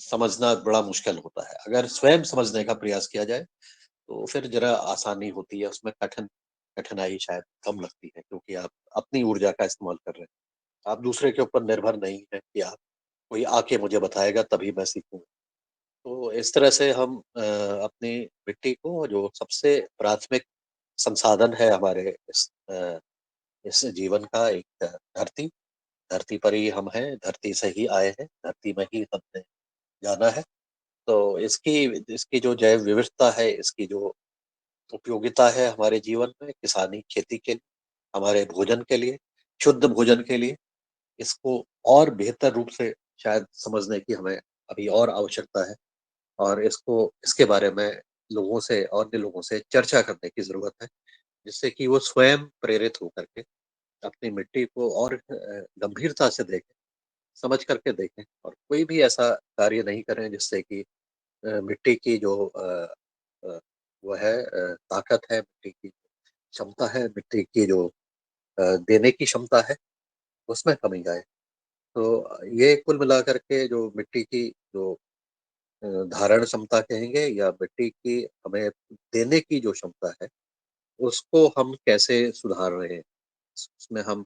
समझना बड़ा मुश्किल होता है। अगर स्वयं समझने का प्रयास किया जाए, तो फिर ज़रा आसानी होती है, उसमें कठिनाई शायद कम लगती है, क्योंकि आप अपनी ऊर्जा का इस्तेमाल कर रहे हैं। आप दूसरे के ऊपर निर्भर नहीं हैं कि आप कोई आके मुझे बताएगा तभी मैं सीखूँगा। तो इस तरह से हम अपनी मिट्टी को, जो सबसे प्राथमिक संसाधन है हमारे इस जीवन का, एक धरती धरती पर ही हम हैं, धरती से ही आए हैं, धरती में ही हमने जाना है। तो इसकी इसकी जो जैव विविधता है, इसकी जो उपयोगिता है हमारे जीवन में, किसानी खेती के लिए, हमारे भोजन के लिए, शुद्ध भोजन के लिए, इसको और बेहतर रूप से शायद समझने की हमें अभी और आवश्यकता है, और इसके बारे में अन्य लोगों से चर्चा करने की ज़रूरत है, जिससे कि वो स्वयं प्रेरित होकर के अपनी मिट्टी को और गंभीरता से देखें, समझ करके देखें, और कोई भी ऐसा कार्य नहीं करें जिससे कि मिट्टी की जो वो है ताकत है, मिट्टी की क्षमता है, मिट्टी की जो देने की क्षमता है, उसमें कमी आए। तो ये कुल मिलाकर के जो मिट्टी की जो धारण क्षमता कहेंगे, या मिट्टी की हमें देने की जो क्षमता है, उसको हम कैसे सुधार रहे हैं। उसमें हम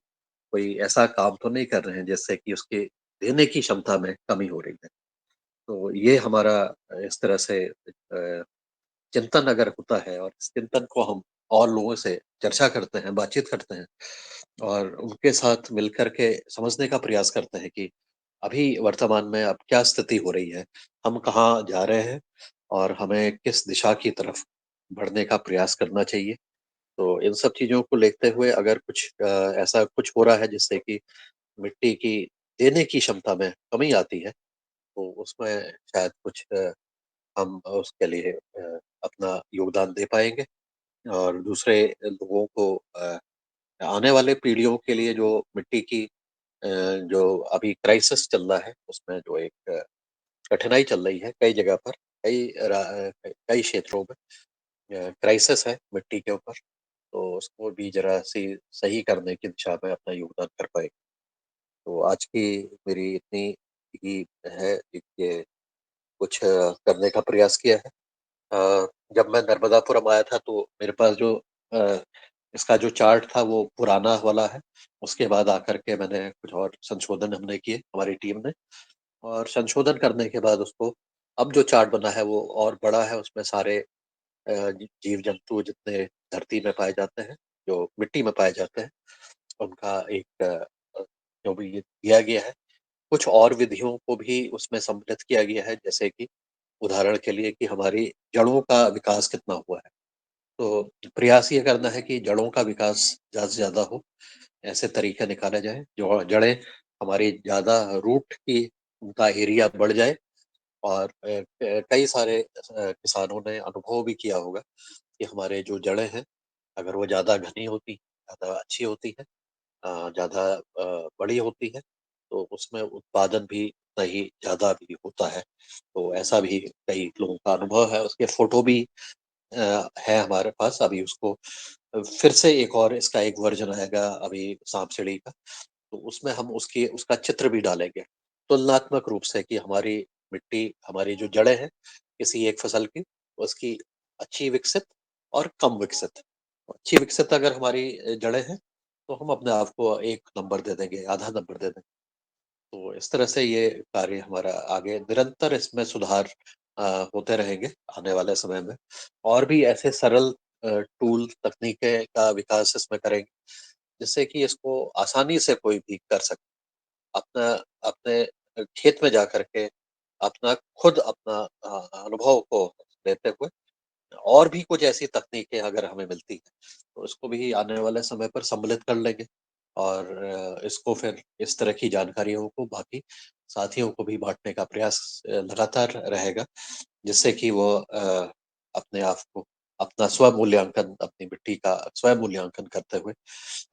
कोई ऐसा काम तो नहीं कर रहे हैं जिससे कि उसके देने की क्षमता में कमी हो रही है। तो ये हमारा इस तरह से चिंतन अगर होता है, और इस चिंतन को हम और लोगों से चर्चा करते हैं, बातचीत करते हैं, और उनके साथ मिलकर के समझने का प्रयास करते हैं कि अभी वर्तमान में अब क्या स्थिति हो रही है, हम कहाँ जा रहे हैं और हमें किस दिशा की तरफ बढ़ने का प्रयास करना चाहिए। तो इन सब चीज़ों को देखते हुए अगर कुछ ऐसा कुछ हो रहा है जिससे कि मिट्टी की देने की क्षमता में कमी आती है, तो उसमें शायद कुछ हम उसके लिए अपना योगदान दे पाएँगे और दूसरे लोगों को आने वाले पीढ़ियों के लिए जो मिट्टी की जो अभी क्राइसिस चल रहा है, उसमें जो एक कठिनाई चल रही है कई जगह पर, कई क्षेत्रों में क्राइसिस है मिट्टी के ऊपर, तो उसको भी ज़रा-सी सही करने की दिशा में अपना योगदान कर पाएँ। तो आज की मेरी इतनी ही है कि कुछ करने का प्रयास किया है। जब मैं नर्मदापुरम आया था तो मेरे पास जो अ, इसका जो चार्ट था वो पुराना वाला है। उसके बाद आकर के मैंने कुछ और संशोधन हमने किए, हमारी टीम ने, और संशोधन करने के बाद उसको अब जो चार्ट बना है वो और बड़ा है। उसमें सारे जीव-जंतु जितने धरती में पाए जाते हैं, जो मिट्टी में पाए जाते हैं, उनका एक जो भी ये दिया गया है। कुछ और विधियों को भी उसमें सम्मिलित किया गया है, जैसे कि उदाहरण के लिए कि हमारी जड़ों का विकास कितना हुआ है। तो प्रयास ये करना है कि जड़ों का विकास ज़्यादा से ज़्यादा हो, ऐसे तरीके निकाले जाएँ, जो जड़ें हमारी ज़्यादा रूट की उनका एरिया बढ़ जाए। और कई सारे किसानों ने अनुभव भी किया होगा कि हमारे जो जड़ें हैं, अगर वो ज़्यादा घनी होती, ज़्यादा अच्छी होती हैं, ज़्यादा बड़ी होती है, तो उसमें उत्पादन भी उतना ही ज़्यादा भी होता है। तो ऐसा भी कई लोगों का अनुभव है, उसके फ़ोटो भी है हमारे पास। अभी उसको फिर से एक और इसका एक वर्ज़न आएगा अभी साँप-सीढ़ी का, तो उसमें हम उसका चित्र भी डालेंगे, तुलनात्मक रूप से कि हमारी मिट्टी, हमारी जो जड़ें हैं, किसी एक फसल की, उसकी अच्छी विकसित और कम विकसित। अच्छी विकसित अगर हमारी जड़ें हैं, तो हम अपने आप को 1 नंबर दे देंगे, आधा नंबर दे देंगे। तो इस तरह से ये कार्य हमारा आगे निरंतर इसमें सुधार होते रहेंगे आने वाले समय में। और भी ऐसे सरल टूल, तकनीकें का विकास इसमें करेंगे, जिससे कि इसको आसानी से कोई भी कर सके। अपना अपने खेत में जाकर के अपना खुद अपना अनुभव को लेते हुए और भी कुछ ऐसी तकनीकें अगर हमें मिलती हैं, तो इसको भी आने वाले समय पर सम्मिलित कर लेंगे और इसको फिर इस तरह की जानकारियों को बाकी साथियों को भी बाँटने का प्रयास लगातार रहेगा, जिससे कि वो अपने आप को अपना स्व-मूल्यांकन, अपनी मिट्टी का स्व-मूल्यांकन करते हुए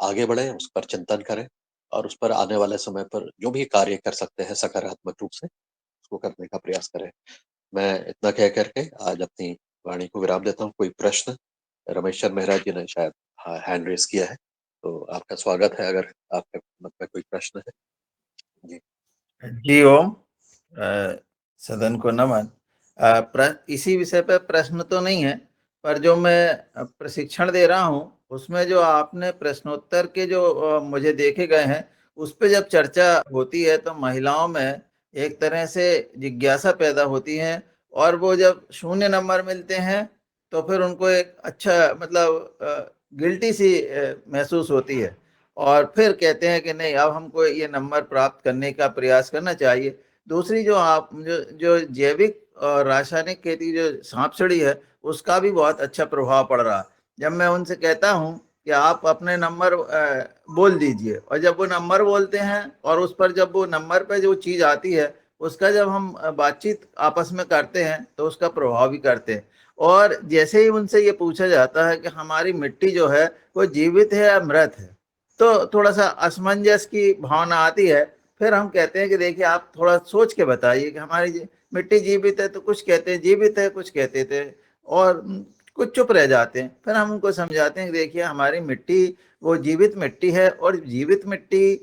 आगे बढ़ें, उस पर चिंतन करें और उस पर आने वाले समय पर जो भी कार्य कर सकते हैं सकारात्मक रूप से, उसको करने का प्रयास करें। मैं इतना कह कर के आज अपनी वाणी को विराम देता हूँ। कोई प्रश्न? रमेश चंद्र मेहरा जी ने शायद हैंड रेज़ किया है, तो आपका स्वागत है अगर आपके मन में कोई प्रश्न है। जी। जी ओम, सदन को नमन। इसी विषय पे प्रश्न तो नहीं है, पर जो मैं प्रशिक्षण दे रहा हूँ उसमें जो आपने प्रश्नोत्तर के जो मुझे देखे गए हैं, उस पे जब चर्चा होती है तो महिलाओं में एक तरह से जिज्ञासा पैदा होती है, और वो जब 0 नंबर मिलते हैं तो फिर उनको एक अच्छा मतलब गिल्टी सी महसूस होती है, और फिर कहते हैं कि नहीं, अब हमको ये नंबर प्राप्त करने का प्रयास करना चाहिए। दूसरी जो आप जो जैविक और रासायनिक खेती जो सांप-सीढ़ी है, उसका भी बहुत अच्छा प्रभाव पड़ रहा है। जब मैं उनसे कहता हूँ कि आप अपने नंबर बोल दीजिए, और जब वो नंबर बोलते हैं और उस पर जब वो नंबर पे जो चीज़ आती है, उसका जब हम बातचीत आपस में करते हैं तो उसका प्रभाव भी करते हैं। और जैसे ही उनसे ये पूछा जाता है कि हमारी मिट्टी जो है वो जीवित है या मृत है, तो थोड़ा-सा असमंजस की भावना आती है। फिर हम कहते हैं कि देखिए, आप थोड़ा सोच के बताइए कि हमारी मिट्टी जीवित है, तो कुछ कहते हैं जीवित है, कुछ कहते थे, और कुछ चुप रह जाते हैं। फिर हम उनको समझाते हैं कि देखिए, हमारी मिट्टी वो जीवित मिट्टी है, और जीवित मिट्टी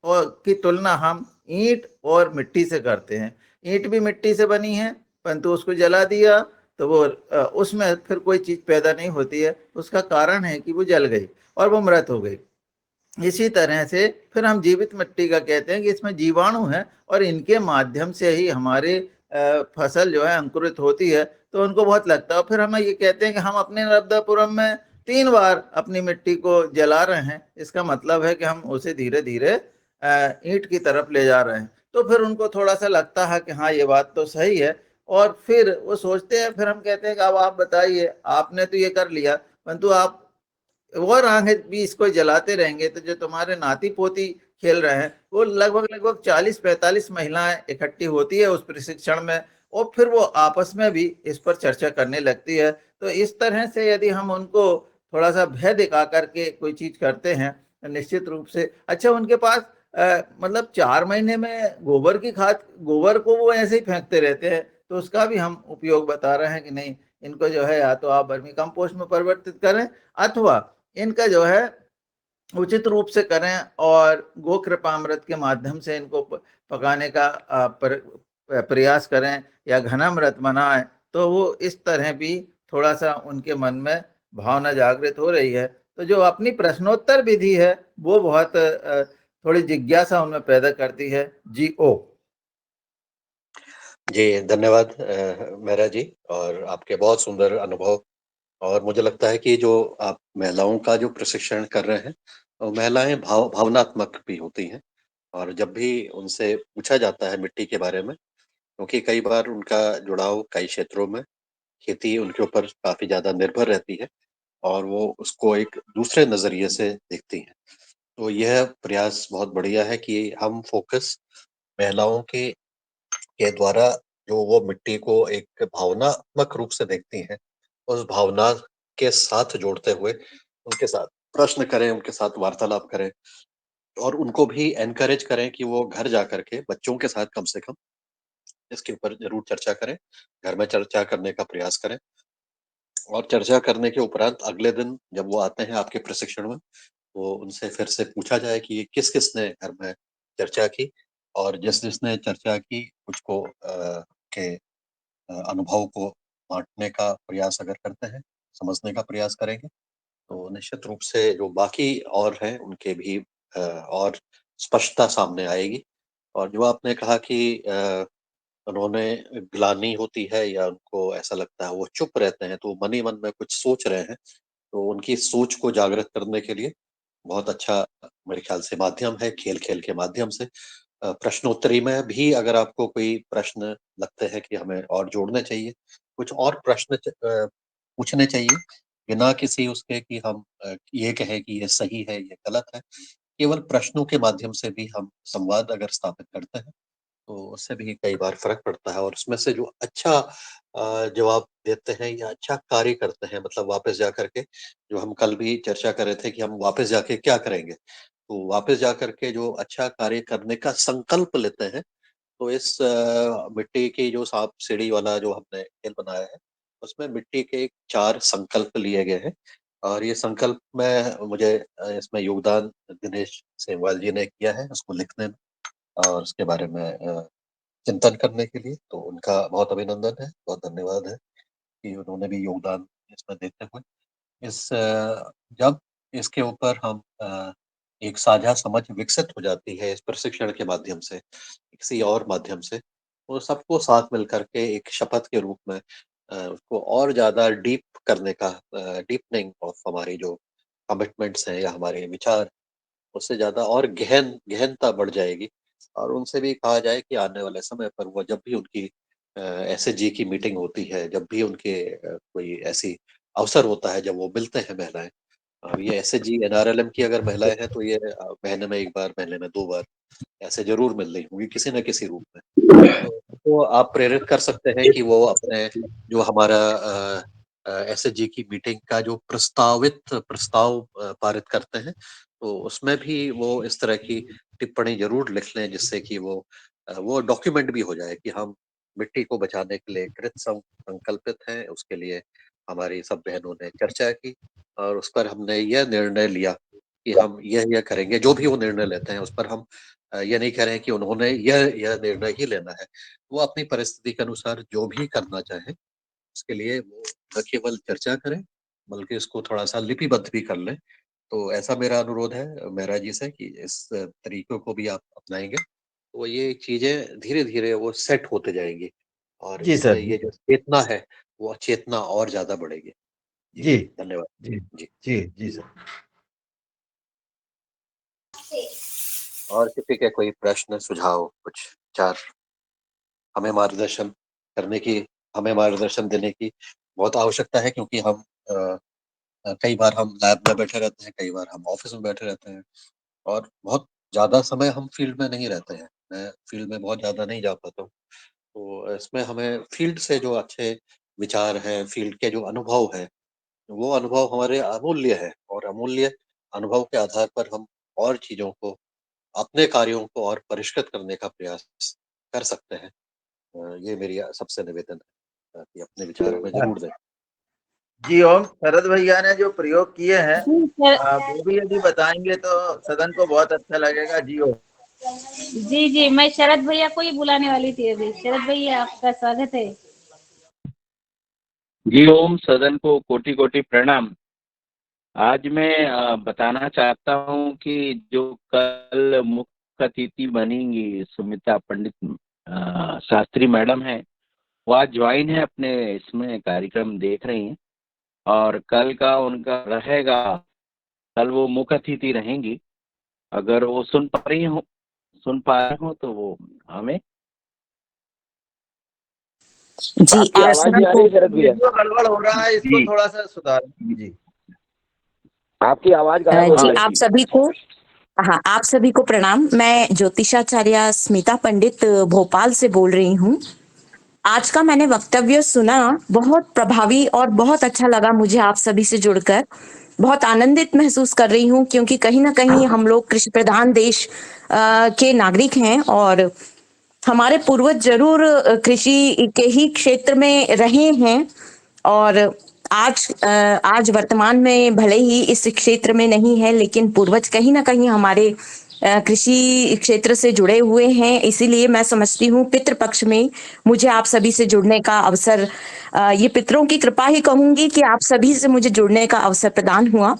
और की तुलना हम ईंट और मिट्टी से करते हैं। ईंट भी मिट्टी से बनी है, परंतु उसको जला दिया तो वो उसमें फिर कोई चीज़ पैदा नहीं होती है। उसका कारण है कि वो जल गई और वो मृत हो गई। इसी तरह से फिर हम जीवित मिट्टी का कहते हैं कि इसमें जीवाणु हैं, और इनके माध्यम से ही हमारे फसल जो है अंकुरित होती है। तो उनको बहुत लगता है, और फिर हम ये कहते हैं कि हम अपने नर्मदापुरम में 3 बार अपनी मिट्टी को जला रहे हैं। इसका मतलब है कि हम उसे धीरे धीरे ईंट की तरफ ले जा रहे हैं। तो फिर उनको थोड़ा सा लगता है कि हाँ ये बात तो सही है, और फिर वो सोचते हैं, फिर हम कहते हैं कि अब आप बताइए, आपने तो ये कर लिया, परंतु आप और आगे भी इसको जलाते रहेंगे तो जो तुम्हारे नाती पोती खेल रहे हैं, वो लगभग 40-45 महिलाएं इकट्ठी होती है उस प्रशिक्षण में, और फिर वो आपस में भी इस पर चर्चा करने लगती है। तो इस तरह से यदि हम उनको थोड़ा सा भय दिखा करके कोई चीज करते हैं तो निश्चित रूप से अच्छा, उनके पास मतलब 4 महीने में गोबर की खाद, गोबर को वो ऐसे ही फेंकते रहते हैं, तो उसका भी हम उपयोग बता रहे हैं कि नहीं, इनको जो है या तो आप वर्मी कंपोस्ट में परिवर्तित करें, अथवा इनका जो है उचित रूप से करें, और गो कृपामृत के माध्यम से इनको पकाने का प्रयास करें, या घनामृत बनाएं, तो वो इस तरह भी थोड़ा सा उनके मन में भावना जागृत हो रही है। तो जो अपनी प्रश्नोत्तर विधि है वो बहुत थोड़ी जिज्ञासा उनमें पैदा करती है। जी ओ। जी, धन्यवाद मेहरा जी, और आपके बहुत सुंदर अनुभव। और मुझे लगता है कि जो आप महिलाओं का जो प्रशिक्षण कर रहे हैं, तो महिलाएं भावनात्मक भी होती हैं, और जब भी उनसे पूछा जाता है मिट्टी के बारे में, क्योंकि कई बार उनका जुड़ाव कई क्षेत्रों में, खेती उनके ऊपर काफी ज्यादा निर्भर रहती है, और वो उसको एक दूसरे नजरिए से देखती हैं। तो यह प्रयास बहुत बढ़िया है कि हम फोकस महिलाओं के द्वारा जो वो मिट्टी को एक भावनात्मक रूप से देखती हैं, उस भावना के साथ जोड़ते हुए उनके साथ प्रश्न करें, उनके साथ वार्तालाप करें, और उनको भी एनकरेज करें कि वो घर जा करके बच्चों के साथ कम से कम इसके ऊपर ज़रूर चर्चा करें, घर में चर्चा करने का प्रयास करें। और चर्चा करने के उपरांत अगले दिन जब वो आते हैं आपके प्रशिक्षण में, तो उनसे फिर से पूछा जाए कि ये किस-किसने घर में चर्चा की, और जिस-जिसने चर्चा की उसको के अनुभव को बाँटने का प्रयास अगर करते हैं, समझने का प्रयास करेंगे, तो निश्चित रूप से जो बाकी और हैं उनके भी और स्पष्टता सामने आएगी। और जो आपने कहा कि उन्होंने ग्लानि होती है या उनको ऐसा लगता है वो चुप रहते हैं, तो मन ही मन में कुछ सोच रहे हैं, तो उनकी सोच को जागृत करने के लिए बहुत अच्छा मेरे ख्याल से माध्यम है खेल-खेल के माध्यम से। प्रश्नोत्तरी में भी अगर आपको कोई प्रश्न लगते हैं कि हमें और जोड़ने चाहिए, कुछ और प्रश्न पूछने चाहिए, बिना किसी उसके कि हम ये कहें कि ये सही है, ये गलत है। केवल प्रश्नों के माध्यम से भी हम संवाद अगर स्थापित करते हैं, तो उससे भी कई बार फ़र्क पड़ता है, और उसमें से जो अच्छा जवाब देते हैं या अच्छा कार्य करते हैं, मतलब वापस जा कर के, जो हम कल भी चर्चा कर रहे थे कि हम वापस जाके क्या करेंगे? तो वापस जा कर के जो अच्छा कार्य करने का संकल्प लेते हैं, तो इस मिट्टी की जो सांप-सीढ़ी वाला जो हमने खेल बनाया है, उसमें मिट्टी के 4 संकल्प लिए गए हैं, और ये संकल्प में मुझे इसमें योगदान दिनेश सेमवाल जी ने किया है, उसको लिखने में और उसके बारे में चिंतन करने के लिए, तो उनका बहुत अभिनंदन है, बहुत धन्यवाद है कि उन्होंने भी योगदान इसमें देते हुए जब इसके ऊपर हम एक साझा समझ विकसित हो जाती है इस प्रशिक्षण के माध्यम से, किसी और माध्यम से, तो सबको साथ मिलकर के एक शपथ के रूप में उसको और ज़्यादा डीप करने का डीपनिंग ऑफ हमारी जो कमिटमेंट्स हैं या हमारे विचार, उससे ज़्यादा और गहनता बढ़ जाएगी। और उनसे भी कहा जाए कि आने वाले समय पर वो जब भी उनकी एसएचजी की मीटिंग होती है, जब भी उनके कोई ऐसी अवसर होता है जब वो मिलते हैं महिलाएँ, ये एसएचजी एनआरएलएम की अगर महिलाएँ हैं तो ये महीने में 1 बार, महीने में 2 बार ऐसे ज़रूर मिल रही होंगी किसी न किसी रूप में। तो उनको आप प्रेरित कर सकते हैं कि वो अपने जो हमारा एसएचजी की मीटिंग का जो प्रस्ताव पारित करते हैं, तो उसमें भी वो इस तरह की टिप्पणी ज़रूर लिख लें, जिससे कि वो डॉक्यूमेंट भी हो जाए कि हम मिट्टी को बचाने के लिए कृत संकल्पित हैं, उसके लिए हमारी सब बहनों ने चर्चा की, और उस पर हमने यह निर्णय लिया कि हम यह करेंगे। जो भी वो निर्णय लेते हैं उस पर हम ये नहीं कह रहे हैं कि उन्होंने यह निर्णय ही लेना है। वो अपनी परिस्थिति के अनुसार जो भी करना चाहें, उसके लिए वो न केवल चर्चा करें, बल्कि इसको थोड़ा-सा लिपिबद्ध भी कर लें। तो ऐसा मेरा अनुरोध है मेहरा जी से कि इस तरीकों को भी आप अपनाएँगे, तो ये चीज़ें धीरे-धीरे वो सेट होते जाएँगी, और जी इसमें सर। जी ये जो सर। चेतना है, वो चेतना और ज़्यादा बढ़ेगी। जी, जी। धन्यवाद। जी। जी। जी। जी सर। और किसी के कोई प्रश्न, सुझाव, कुछ विचार, हमें मार्गदर्शन करने की, हमें मार्गदर्शन देने की बहुत आवश्यकता है, क्योंकि हम कई बार हम लैब में बैठे रहते हैं, कई बार हम ऑफिस में बैठे रहते हैं, और बहुत ज़्यादा समय हम फील्ड में नहीं रहते हैं। मैं फील्ड में बहुत ज़्यादा नहीं जा पाता हूँ। तो इसमें हमें फील्ड से जो अच्छे विचार हैं, फील्ड के जो अनुभव हैं, वो अनुभव हमारे अमूल्य है, और अमूल्य अनुभव के आधार पर हम और चीज़ों को, अपने कार्यों को और परिष्कृत करने का प्रयास कर सकते हैं। ये मेरी सबसे निवेदन है कि अपने विचार हमें ज़रूर दें। जी ओम, शरद भैया ने जो प्रयोग किए हैं जी सर, वो भी यदि बताएंगे तो सदन को बहुत अच्छा लगेगा। जी ओम। जी मैं शरद भैया को ही बुलाने वाली थी अभी। शरद भैया आपका स्वागत है। जी ओम, सदन को कोटि कोटि प्रणाम। आज मैं बताना चाहता हूं कि जो कल मुख्य अतिथि बनेंगी सुमिता पंडित शास्त्री मैडम है, वो आज ज्वाइन है अपने इसमें, कार्यक्रम देख रही हैं, और कल का उनका रहेगा, कल वो मुख्य अतिथि रहेंगी। अगर वो सुन पा रही हो तो वो हमें। जी आपकी आप आवाज सदन नहीं आ को रही शरद भैया? जो गड़बड़ हो रहा है इसको जी, थोड़ा सा सुधार। जी आपकी आवाज गायब हो जी रही आप थी। सभी को, हाँ आप सभी को प्रणाम। मैं ज्योतिषाचार्य स्मिता पंडित भोपाल से बोल रही हूँ। आज का मैंने वक्तव्य सुना, बहुत प्रभावी और बहुत अच्छा लगा मुझे आप सभी से जुड़कर। बहुत आनंदित महसूस कर रही हूँ, क्योंकि कहीं ना कहीं हम लोग कृषि प्रधान देश के नागरिक हैं, और हमारे पूर्वज जरूर कृषि के ही क्षेत्र में रहे हैं, और आज वर्तमान में भले ही इस क्षेत्र में नहीं है, लेकिन पूर्वज कहीं ना कहीं हमारे कृषि क्षेत्र से जुड़े हुए हैं। इसीलिए मैं समझती हूँ पितृपक्ष में मुझे आप सभी से जुड़ने का अवसर, ये पितरों की कृपा ही कहूंगी कि आप सभी से मुझे जुड़ने का अवसर प्रदान हुआ।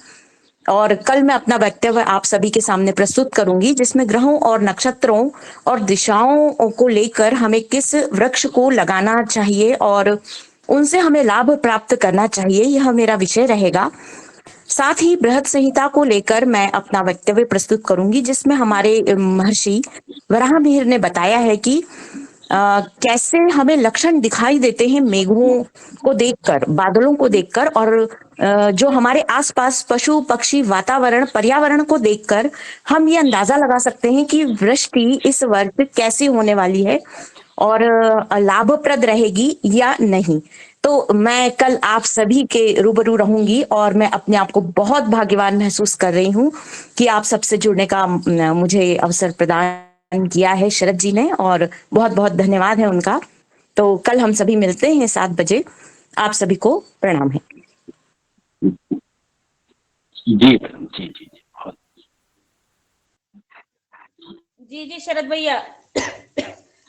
और कल मैं अपना वक्तव्य आप सभी के सामने प्रस्तुत करूंगी, जिसमें ग्रहों और नक्षत्रों और दिशाओं को लेकर हमें किस वृक्ष को लगाना चाहिए और उनसे हमें लाभ प्राप्त करना चाहिए, यह मेरा विषय रहेगा। साथ ही बृहद संहिता को लेकर मैं अपना वक्तव्य प्रस्तुत करूंगी, जिसमें हमारे महर्षि वराहमिहिर ने बताया है कि कैसे हमें लक्षण दिखाई देते हैं मेघों को देखकर, बादलों को देखकर, और जो हमारे आसपास पशु पक्षी वातावरण पर्यावरण को देखकर हम ये अंदाजा लगा सकते हैं कि वृष्टि इस वर्ष कैसी होने वाली है और लाभप्रद रहेगी या नहीं। तो मैं कल आप सभी के रूबरू रहूंगी, और मैं अपने आप को बहुत भाग्यवान महसूस कर रही हूँ कि आप सबसे जुड़ने का मुझे अवसर प्रदान किया है शरद जी ने, और बहुत बहुत धन्यवाद है उनका। तो कल हम सभी मिलते हैं 7 बजे। आप सभी को प्रणाम है। जी मैडम, जी जी जी, बहुत जी शरद भैया,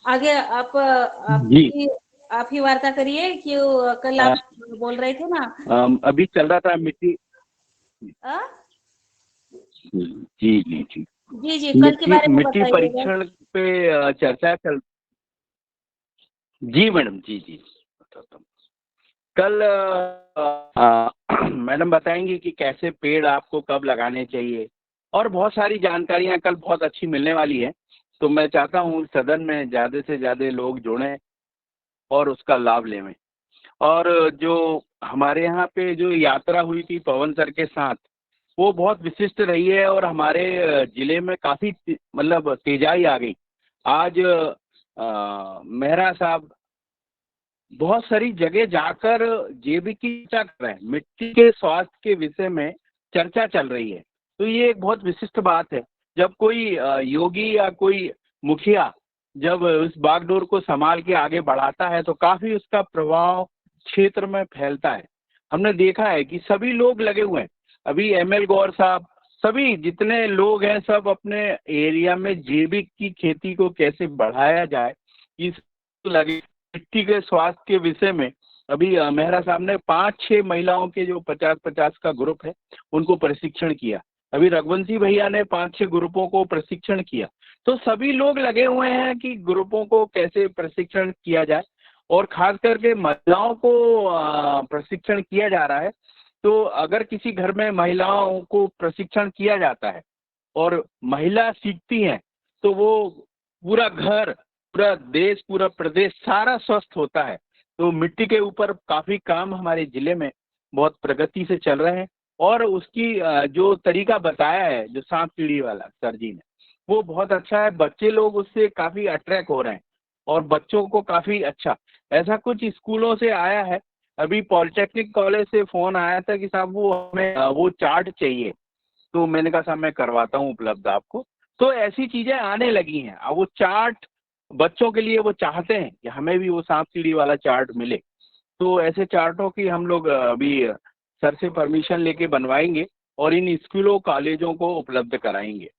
आगे जी। आप ही वार्ता करिए कि कल आ, आप बोल रहे थे ना। अभी चल रहा था मिट्टी। आ? जी जी जी, जी कल के बारे में मिट्टी बताइएगा। परीक्षण पे चर्चा चल। जी मैडम, जी जी बताता हूँ। कल मैडम बताएंगी कि कैसे पेड़ आपको कब लगाने चाहिए, और बहुत सारी जानकारियां कल बहुत अच्छी मिलने वाली है। तो मैं चाहता हूँ सदन में ज़्यादा से ज़्यादा लोग जुड़ें और उसका लाभ लें। और जो हमारे यहाँ पे जो यात्रा हुई थी पवन सर के साथ, वो बहुत विशिष्ट रही है, और हमारे जिले में काफ़ी मतलब तेजाई आ गई। आज मेहरा साहब बहुत सारी जगह जाकर जेबी की चर्चा कर रहे हैं, मिट्टी के स्वास्थ्य के विषय में चर्चा चल रही है। तो ये एक बहुत विशिष्ट बात है, जब कोई योगी या कोई मुखिया जब उस बागडोर को संभाल के आगे बढ़ाता है, तो काफी उसका प्रभाव क्षेत्र में फैलता है। हमने देखा है कि सभी लोग लगे हुए हैं। अभी ML गौर साहब, सभी जितने लोग हैं, सब अपने एरिया में जैविक की खेती को कैसे बढ़ाया जाए, इस लगे। मिट्टी के स्वास्थ्य के विषय में अभी मेहरा साहब ने 5-6 महिलाओं के जो 50-50 का ग्रुप है, उनको प्रशिक्षण किया। अभी रघुवंशी भैया ने 5-6 ग्रुपों को प्रशिक्षण किया। तो सभी लोग लगे हुए हैं कि ग्रुपों को कैसे प्रशिक्षण किया जाए, और खास करके महिलाओं को प्रशिक्षण किया जा रहा है। तो अगर किसी घर में महिलाओं को प्रशिक्षण किया जाता है, और महिला सीखती हैं तो वो पूरा घर, पूरा देश, पूरा प्रदेश सारा स्वस्थ होता है। तो मिट्टी के ऊपर काफी काम हमारे जिले में बहुत प्रगति से चल रहे हैं और उसकी जो तरीका बताया है, जो सांप सीढ़ी वाला सर जी ने, वो बहुत अच्छा है। बच्चे लोग उससे काफी अट्रैक्ट हो रहे हैं और बच्चों को काफी अच्छा, ऐसा कुछ स्कूलों से आया है। अभी पॉलिटेक्निक कॉलेज से फोन आया था कि साहब वो हमें वो चार्ट चाहिए, तो मैंने कहा साहब मैं करवाता हूँ उपलब्ध आपको। तो ऐसी चीजें आने लगी हैं। अब वो चार्ट बच्चों के लिए वो चाहते हैं कि हमें भी वो सांप सीढ़ी वाला चार्ट मिले। तो ऐसे चार्टों की हम लोग अभी सर से परमिशन लेके बनवाएंगे और इन स्कूलों कॉलेजों को उपलब्ध कराएंगे।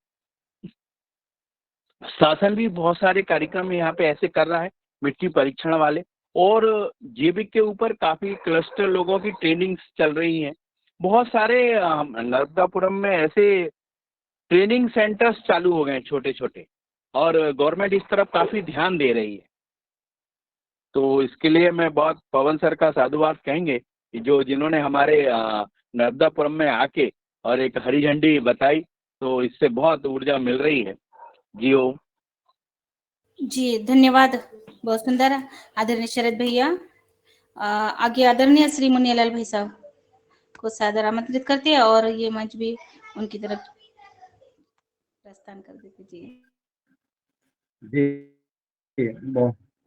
शासन भी बहुत सारे कार्यक्रम यहाँ पे ऐसे कर रहा है, मिट्टी परीक्षण वाले, और जैविक के ऊपर काफी क्लस्टर लोगों की ट्रेनिंग्स चल रही हैं। बहुत सारे नर्मदापुरम में ऐसे ट्रेनिंग सेंटर्स चालू हो गए हैं छोटे छोटे, और गवर्नमेंट इस तरफ काफी ध्यान दे रही है। तो इसके लिए मैं बहुत पवन सर का साधुवाद कहेंगे कि जो जिन्होंने हमारे नर्मदापुरम में आके और एक हरी झंडी बताई, तो इससे बहुत ऊर्जा मिल रही है। जी ओ जी धन्यवाद, बहुत सुंदर आदरणीय शरद भैया। आगे आदरणीय श्री मुन्नीलाल भाई साहब को सादर आमंत्रित करते हैं और ये मंच भी उनकी तरफ प्रस्थान कर देते। जी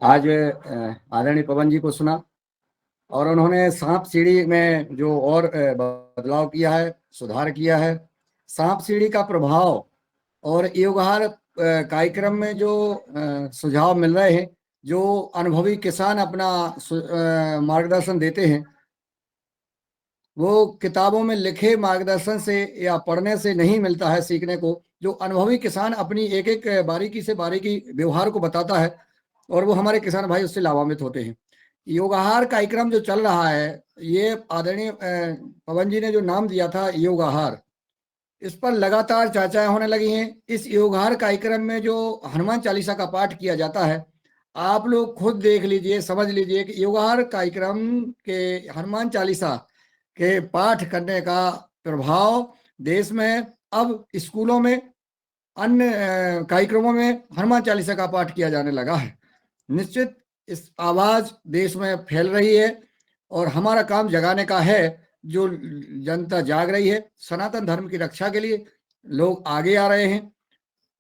आज आदरणीय पवन जी को सुना और उन्होंने सांप सीढ़ी में जो और बदलाव किया है, सुधार किया है, सांप सीढ़ी का प्रभाव और योगहार कार्यक्रम में जो सुझाव मिल रहे हैं, जो अनुभवी किसान अपना मार्गदर्शन देते हैं, वो किताबों में लिखे मार्गदर्शन से या पढ़ने से नहीं मिलता है सीखने को। जो अनुभवी किसान अपनी एक एक बारीकी से बारीकी व्यवहार को बताता है और वो हमारे किसान भाई उससे लाभान्वित होते हैं। योगाहार कार्यक्रम जो चल रहा है, ये आदरणीय पवन जी ने जो नाम दिया था योगाहार, इस पर लगातार चर्चाएं होने लगी हैं। इस योगाहार कार्यक्रम में जो हनुमान चालीसा का पाठ किया जाता है, आप लोग खुद देख लीजिए, समझ लीजिए कि योगाहार कार्यक्रम के हनुमान चालीसा के पाठ करने का प्रभाव देश में, अब स्कूलों में, अन्य कार्यक्रमों में हनुमान चालीसा का पाठ किया जाने लगा है। निश्चित इस आवाज देश में फैल रही है और हमारा काम जगाने का है। जो जनता जाग रही है, सनातन धर्म की रक्षा के लिए लोग आगे आ रहे हैं।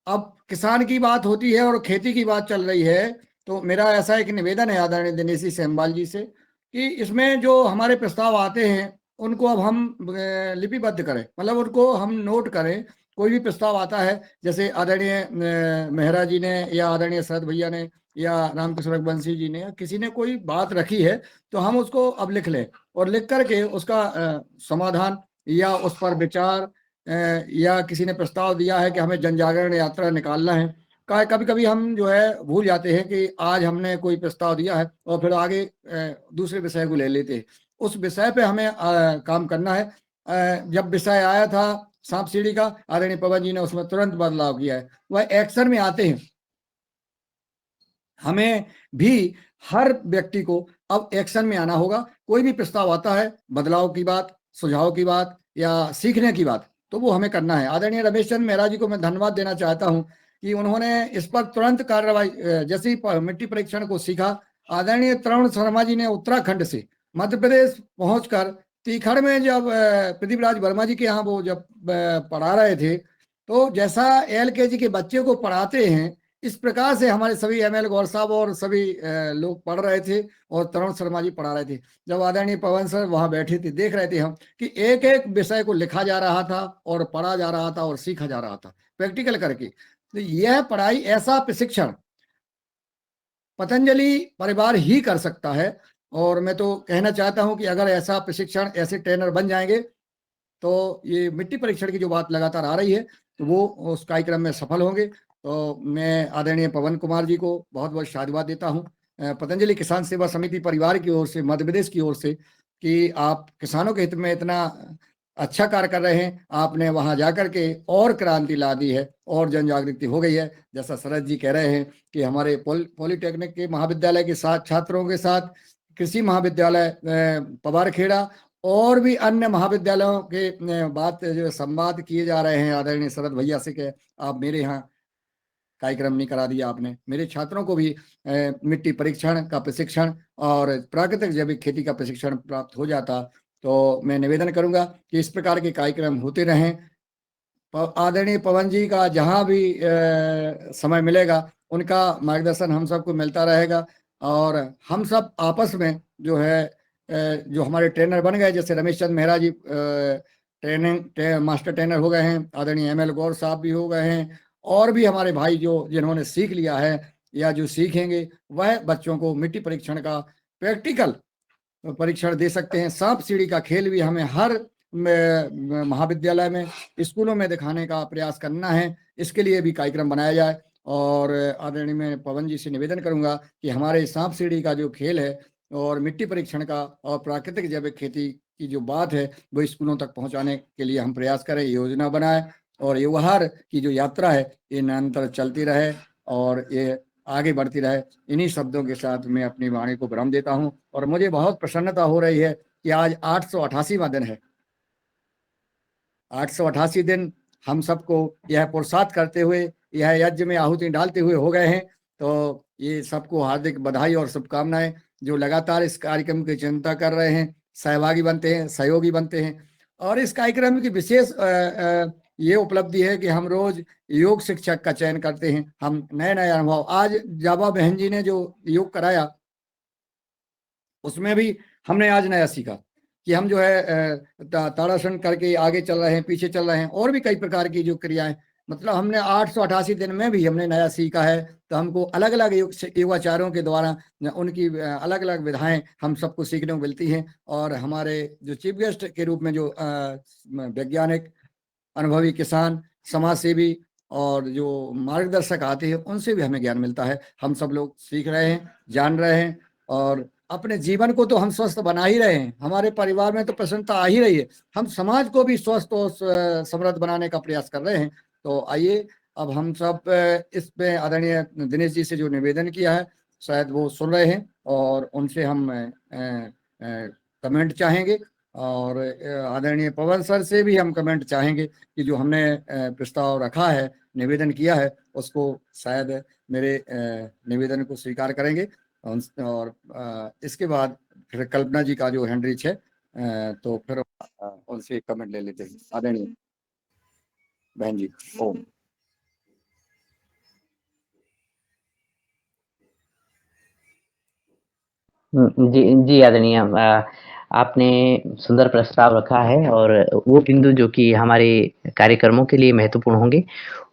अब किसान की बात होती है और खेती की बात चल रही है, तो मेरा ऐसा एक निवेदन है आदरणीय दिनेशी सेमवाल जी से कि इसमें जो हमारे प्रस्ताव आते हैं उनको अब हम लिपिबद्ध करें, मतलब उनको हम नोट करें। कोई भी प्रस्ताव आता है, जैसे आदरणीय मेहरा जी ने या आदरणीय शरद भैया ने या रामकृष्ण रघुवंशी जी ने या किसी ने कोई बात रखी है, तो हम उसको अब लिख लें और लिख करके उसका समाधान या उस पर विचार, या किसी ने प्रस्ताव दिया है कि हमें जन जागरण यात्रा निकालना है। कभी कभी हम जो है भूल जाते हैं कि आज हमने कोई प्रस्ताव दिया है और फिर आगे दूसरे विषय को ले लेते हैं। उस विषय पे हमें काम करना है। जब विषय आया था सांप सीढ़ी का, आदरणीय पवन जी ने उसमें तुरंत बदलाव किया है, वह एक्शन में आते हैं। हमें भी हर व्यक्ति को अब एक्शन में आना होगा। कोई भी प्रस्ताव आता है, बदलाव की बात, सुझाव की बात या सीखने की बात, तो वो हमें करना है। आदरणीय रमेश चंद्र मेहरा जी को मैं धन्यवाद देना चाहता हूं कि उन्होंने इस पर तुरंत कार्रवाई, जैसे ही मिट्टी परीक्षण को सीखा, आदरणीय तरुण शर्मा जी ने उत्तराखंड से मध्य प्रदेश पहुंचकर तीखड़ में जब प्रदीप राज वर्मा जी के यहाँ वो जब पढ़ा रहे थे, तो जैसा LKG के बच्चे को पढ़ाते हैं, इस प्रकार से हमारे सभी ML गौर साहब और सभी लोग पढ़ रहे थे और तरुण शर्मा जी पढ़ा रहे थे। जब आदरणीय पवन सर वहां बैठे थे, देख रहे थे हम कि एक एक विषय को लिखा जा रहा था और पढ़ा जा रहा था और सीखा जा रहा था प्रैक्टिकल करके। तो यह पढ़ाई, ऐसा प्रशिक्षण पतंजलि परिवार ही कर सकता है। और मैं तो कहना चाहता हूं कि अगर ऐसा प्रशिक्षण, ऐसे ट्रेनर बन जाएंगे, तो ये मिट्टी परीक्षण की जो बात लगातार आ रही है, तो वो उस कार्यक्रम में सफल होंगे। तो मैं आदरणीय पवन कुमार जी को बहुत बहुत साधुवाद देता हूं, पतंजलि किसान सेवा समिति परिवार की ओर से, मध्य प्रदेश की ओर से, कि आप किसानों के हित में इतना अच्छा कार्य कर रहे हैं। आपने वहां जाकर के और क्रांति ला दी है और जन जागृति हो गई है। जैसा शरद जी कह रहे हैं कि हमारे पॉलिटेक्निक के महाविद्यालय के साथ छात्रों के साथ कृषि महाविद्यालय पवारखेड़ा और भी अन्य महाविद्यालयों के बात जो संवाद किए जा रहे हैं आदरणीय शरद भैया से कि आप मेरे यहाँ कार्यक्रम नहीं करा दिया आपने, मेरे छात्रों को भी मिट्टी परीक्षण का प्रशिक्षण और प्राकृतिक जैविक खेती का प्रशिक्षण प्राप्त हो जाता, तो मैं निवेदन करूंगा कि इस प्रकार के कार्यक्रम होते रहें। आदरणीय पवन जी का जहाँ भी समय मिलेगा उनका मार्गदर्शन हम सबको मिलता रहेगा, और हम सब आपस में जो है जो हमारे ट्रेनर बन गए, जैसे रमेश चंद मेहरा जी मास्टर ट्रेनर हो गए हैं, आदरणीय ML गौर साहब भी हो गए हैं, और भी हमारे भाई जो जिन्होंने सीख लिया है या जो सीखेंगे वह बच्चों को मिट्टी परीक्षण का प्रैक्टिकल परीक्षण दे सकते हैं। सांप सीढ़ी का खेल भी हमें हर महाविद्यालय में, स्कूलों में दिखाने का प्रयास करना है, इसके लिए भी कार्यक्रम बनाया जाए। और आदरणीय मैं पवन जी से निवेदन करूंगा कि हमारे सांप सीढ़ी का जो खेल है और मिट्टी परीक्षण का और प्राकृतिक जैविक खेती की जो बात है वो स्कूलों तक पहुंचाने के लिए हम प्रयास करें, योजना बनाएं, और ये युवहार की जो यात्रा है ये निरंतर चलती रहे और ये आगे बढ़ती रहे। इन्हीं शब्दों के साथ मैं अपनी वाणी को विराम देता हूं, और मुझे बहुत प्रसन्नता हो रही है कि आज 888वां दिन है। 888 दिन हम सबको यह पुरुषार्थ करते हुए, यह यज्ञ में आहुति डालते हुए हो गए हैं, तो ये सबको हार्दिक बधाई और शुभकामनाएं। जो लगातार इस कार्यक्रम की चिंता कर रहे हैं, सहभागी बनते हैं, सहयोगी बनते हैं, और इस कार्यक्रम की विशेष ये उपलब्धि है कि हम रोज योग शिक्षक का चयन करते हैं। हम नए नए अनुभव, आज जाबा बहन जी ने जो योग कराया उसमें भी हमने आज नया सीखा कि हम जो है ताड़ासन करके आगे चल रहे हैं, पीछे चल रहे हैं, और भी कई प्रकार की जो क्रियाएं, मतलब हमने 888 दिन में भी हमने नया सीखा है। तो हमको अलग अलग योगाचार्यों के द्वारा उनकी अलग अलग विधाएं हम सबको सीखने को मिलती हैं, और हमारे जो चीफ गेस्ट के रूप में जो वैज्ञानिक, अनुभवी किसान, समाज सेवी और जो मार्गदर्शक आते हैं उनसे भी हमें ज्ञान मिलता है। हम सब लोग सीख रहे हैं, जान रहे हैं, और अपने जीवन को तो हम स्वस्थ बना ही रहे हैं, हमारे परिवार में तो प्रसन्नता आ ही रही है, हम समाज को भी स्वस्थ और समृद्ध बनाने का प्रयास कर रहे हैं। तो आइए अब हम सब इस पे आदरणीय दिनेश जी से जो निवेदन किया है शायद वो सुन रहे हैं, और उनसे हम कमेंट चाहेंगे, और आदरणीय पवन सर से भी हम कमेंट चाहेंगे कि जो हमने प्रस्ताव रखा है, निवेदन किया है, उसको शायद मेरे निवेदन को स्वीकार करेंगे। और इसके बाद फिर कल्पना जी का जो हैंड रीच है तो फिर उनसे कमेंट ले लेते हैं। आदरणीय बहन जी, ओम। जी जी आदरणीय, आपने सुंदर प्रस्ताव रखा है, और वो बिंदु जो कि हमारे कार्यक्रमों के लिए महत्वपूर्ण होंगे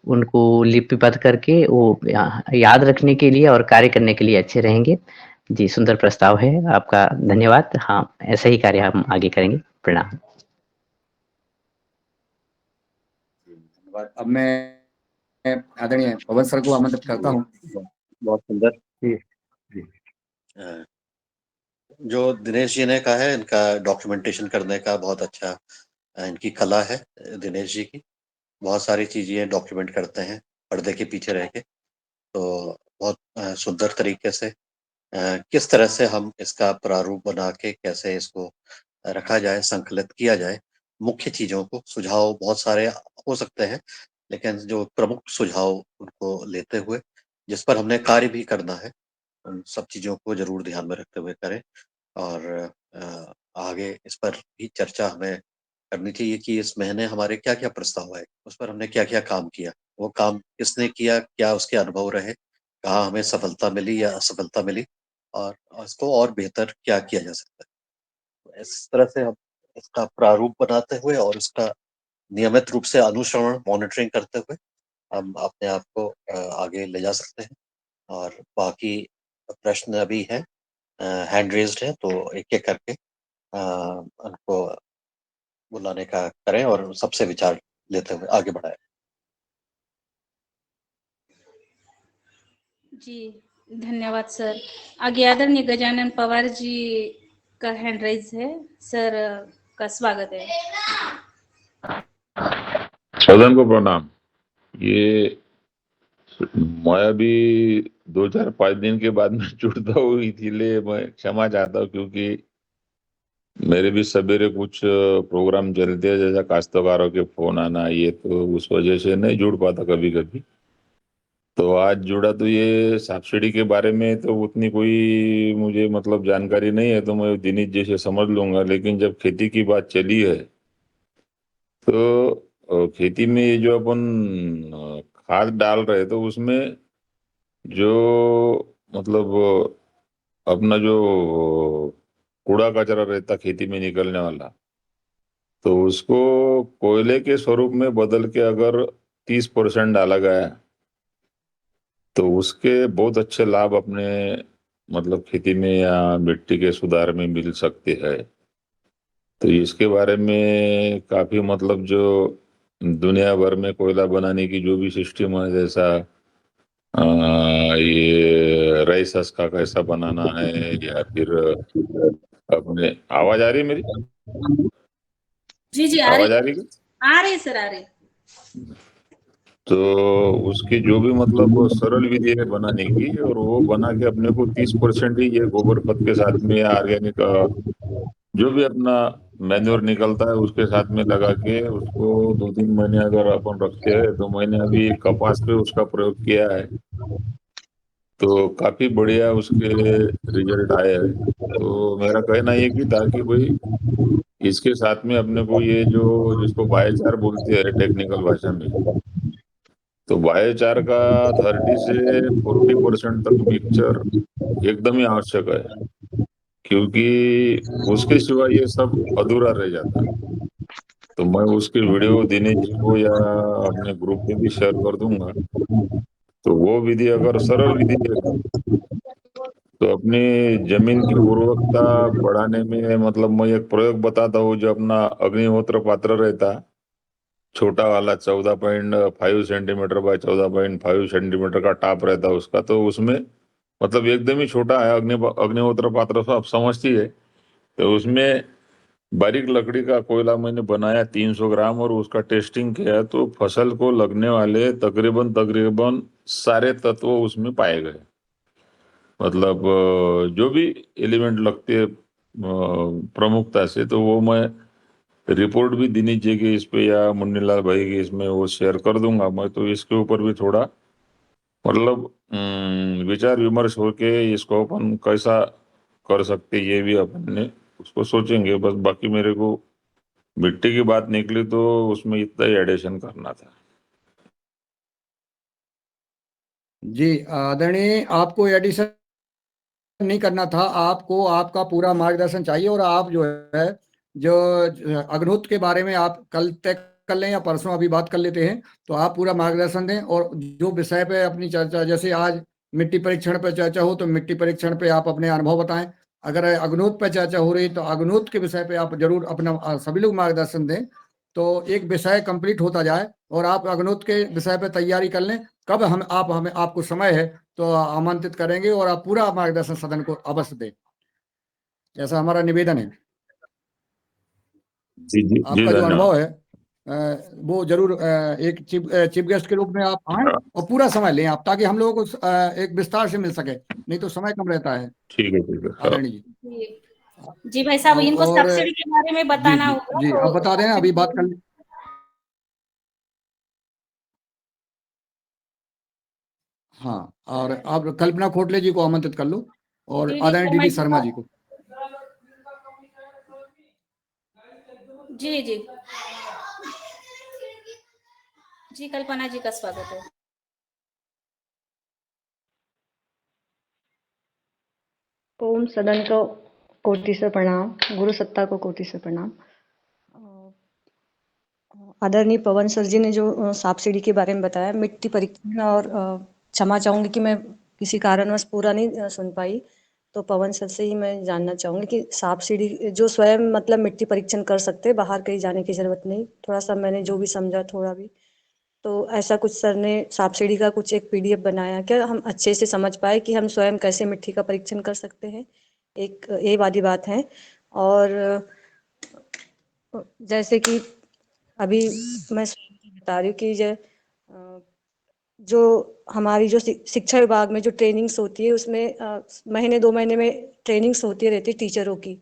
उनको लिपिबद्ध करके वो याद रखने के लिए और कार्य करने के लिए अच्छे रहेंगे। जी, सुंदर प्रस्ताव है, आपका धन्यवाद। हाँ, ऐसा ही कार्य हम आगे करेंगे। प्रणाम। धन्यवाद। अब मैं आदरणीय पवन सर को आमंत्रित करता हूँ। बहुत सुंदर। जी। जो दिनेश जी ने कहा है, इनका डॉक्यूमेंटेशन करने का बहुत अच्छा इनकी कला है। दिनेश जी की बहुत सारी चीजें डॉक्यूमेंट करते हैं पर्दे के पीछे रह के, तो बहुत सुंदर तरीके से किस तरह से हम इसका प्रारूप बना के कैसे इसको रखा जाए, संकलित किया जाए, मुख्य चीजों को, सुझाव बहुत सारे हो सकते हैं, लेकिन जो प्रमुख सुझाव उनको लेते हुए जिस पर हमने कार्य भी करना है, उन सब चीजों को जरूर ध्यान में रखते हुए करें। और आगे इस पर भी चर्चा हमें करनी चाहिए कि इस महीने हमारे क्या क्या प्रस्ताव आए, उस पर हमने क्या क्या काम किया, वो काम किसने किया, क्या उसके अनुभव रहे, कहाँ हमें सफलता मिली या असफलता मिली, और इसको और बेहतर क्या किया जा सकता है। इस तरह से हम इसका प्रारूप बनाते हुए और इसका नियमित रूप से अनुश्रवण, मॉनिटरिंग करते हुए हम अपने आप को आगे ले जा सकते हैं। और बाकी प्रश्न अभी हैं, हैंड रेज्ड है, तो एक एक करके उनको बुलाने का करें और सबसे विचार लेते हुए आगे बढ़ाएं। जी धन्यवाद सर। आगे आदरणीय गजानन पवार जी का हैंड राइज है, सर का स्वागत है। सदन को प्रणाम। ये मैं अभी 2-4-5 दिन के बाद में जुड़ता हूँ, इसलिए मैं क्षमा चाहता हूँ, क्योंकि मेरे भी सवेरे कुछ प्रोग्राम चलते हैं, जैसा काश्तकारों के फोन आना, ये तो उस वजह से नहीं जुड़ पाता कभी कभी। तो आज जुड़ा, तो ये सब्सिडी के बारे में तो उतनी कोई मुझे मतलब जानकारी नहीं है, तो मैं दिनेश जी से समझ लूंगा। लेकिन जब खेती की बात चली है, तो खेती में ये जो अपन खाद डाल रहे, तो उसमें जो मतलब अपना जो कूड़ा कचरा रहता खेती में निकलने वाला, तो उसको कोयले के स्वरूप में बदल के अगर 30% डाला गया, तो उसके बहुत अच्छे लाभ अपने मतलब खेती में या मिट्टी के सुधार में मिल सकते हैं। तो इसके बारे में काफी मतलब जो दुनिया भर में कोयला बनाने की जो भी सिस्टम है, जैसा ये राइसस का कैसा बनाना है, या फिर अपने आवाज आ रही है मेरी? जी जी आ आवाज रही आ रही है? आ रही सर आ रही। तो उसकी जो भी मतलब सरल विधि है बनाने की, और वो बना के अपने को 30% ही ये गोबर खत के साथ में या ऑर्गेनिक जो भी अपना मैन्योर निकलता है उसके साथ में लगा के उसको 2-3 महीने अगर अपन रखते हैं, तो मैंने अभी कपास पे उसका प्रयोग किया है, तो काफी बढ़िया उसके रिजल्ट आए हैं। तो मेरा कहना ये कि ताकि भाई इसके साथ में अपने को ये जो जिसको बायोचार बोलते हैं टेक्निकल भाषा में, तो बायोचार का 30 से 40% तक मिक्सचर एकदम ही आवश्यक है, क्योंकि उसके सिवा ये सब अधूरा रह जाता। तो मैं उसकी वीडियो दिनेश जी को या अपने ग्रुप में भी शेयर कर दूंगा। तो वो विधि अगर सरल विधि है एकदम, तो अपनी जमीन की उर्वरकता बढ़ाने में मतलब मैं एक प्रयोग बताता हूँ। जो अपना अग्निहोत्र पात्र रहता, छोटा वाला 14.5 सेंटीमीटर बाय 14.5 सेंटीमीटर का टाप रहता उसका, तो उसमें मतलब एकदम ही छोटा है। अग्निहोत्र पात्र तो आप समझती है। तो उसमें बारीक लकड़ी का कोयला मैंने बनाया 300 ग्राम, और उसका टेस्टिंग किया, तो फसल को लगने वाले तकरीबन तकरीबन सारे तत्व उसमें पाए गए। मतलब जो भी एलिमेंट लगते हैं प्रमुखता से, तो वो मैं रिपोर्ट भी दिनेश जी की इस पे या मुन्नीलाल भाई की इसमें वो शेयर कर दूंगा। मैं तो इसके ऊपर भी थोड़ा मतलब विचार विमर्श होके इसको अपन कैसा कर सकते, ये भी अपन ने उसको सोचेंगे। बस बाकी मेरे को मिट्टी की बात निकली, तो उसमें इतना ही एडिशन करना था। जी आदरणीय, आपको एडिशन नहीं करना था, आपको आपका पूरा मार्गदर्शन चाहिए। और आप जो है जो अग्निहोत्र के बारे में आप कल तय कर लें या परसों अभी बात कर लेते हैं, तो आप पूरा मार्गदर्शन दें। और जो विषय पे अपनी चर्चा, जैसे आज मिट्टी परीक्षण पे चर्चा हो तो मिट्टी परीक्षण पे आप अपने अनुभव बताएं। अगर अग्निहोत्र पे चर्चा हो रही तो अग्निहोत्र के विषय पे आप जरूर अपना सभी लोग मार्गदर्शन दें, तो एक विषय कंप्लीट होता जाए। और आप अग्निहोत्र के विषय पे तैयारी कर लें। कब हमें आपको समय है तो आमंत्रित करेंगे, और आप पूरा मार्गदर्शन सदन को अवश्य दें, ऐसा हमारा निवेदन है। जी जी जी, आपका जो धन्यवाद। अनुभव है वो जरूर एक चीफ गेस्ट के रूप में आप आए हाँ, और पूरा समय लें आप, ताकि हम लोगों को एक विस्तार से मिल सके, नहीं तो समय कम रहता है ठीक है ठीक है। हाँ। आदरणीय जी। जी भाई साहब, इनको और सब्सिडी के बारे में जी बताना जी होगा जी, तो आप बता दें, अभी बात कर लें। हाँ, और आप कल्पना खोटले जी को आमंत्रित कर लो, और आदरणीय शर्मा डीडी शर्मा जी को। जी जी जी, कल्पना जी का स्वागत है। ओम सदन को कोटि से प्रणाम, गुरु सत्ता को कोटि से प्रणाम। आदरणीय पवन सर जी ने जो सब्सिडी के बारे में बताया, मिट्टी परीक्षण, और क्षमा चाहूंगी कि मैं किसी कारणवश पूरा नहीं सुन पाई, तो पवन सर से ही मैं जानना चाहूंगी कि सब्सिडी जो स्वयं मतलब मिट्टी परीक्षण कर सकते हैं, बाहर कहीं जाने की जरूरत नहीं। थोड़ा सा मैंने जो भी समझा थोड़ा भी, तो ऐसा कुछ सर ने सब्सिडी का कुछ एक PDF बनाया क्या, हम अच्छे से समझ पाए कि हम स्वयं कैसे मिट्टी का परीक्षण कर सकते हैं। एक ये वाली बात है। और जैसे कि अभी मैं बता रही हूँ कि जो हमारी जो शिक्षा विभाग में जो ट्रेनिंग्स होती है, उसमें महीने 2 महीने में ट्रेनिंग्स होती रहती है टीचरों की।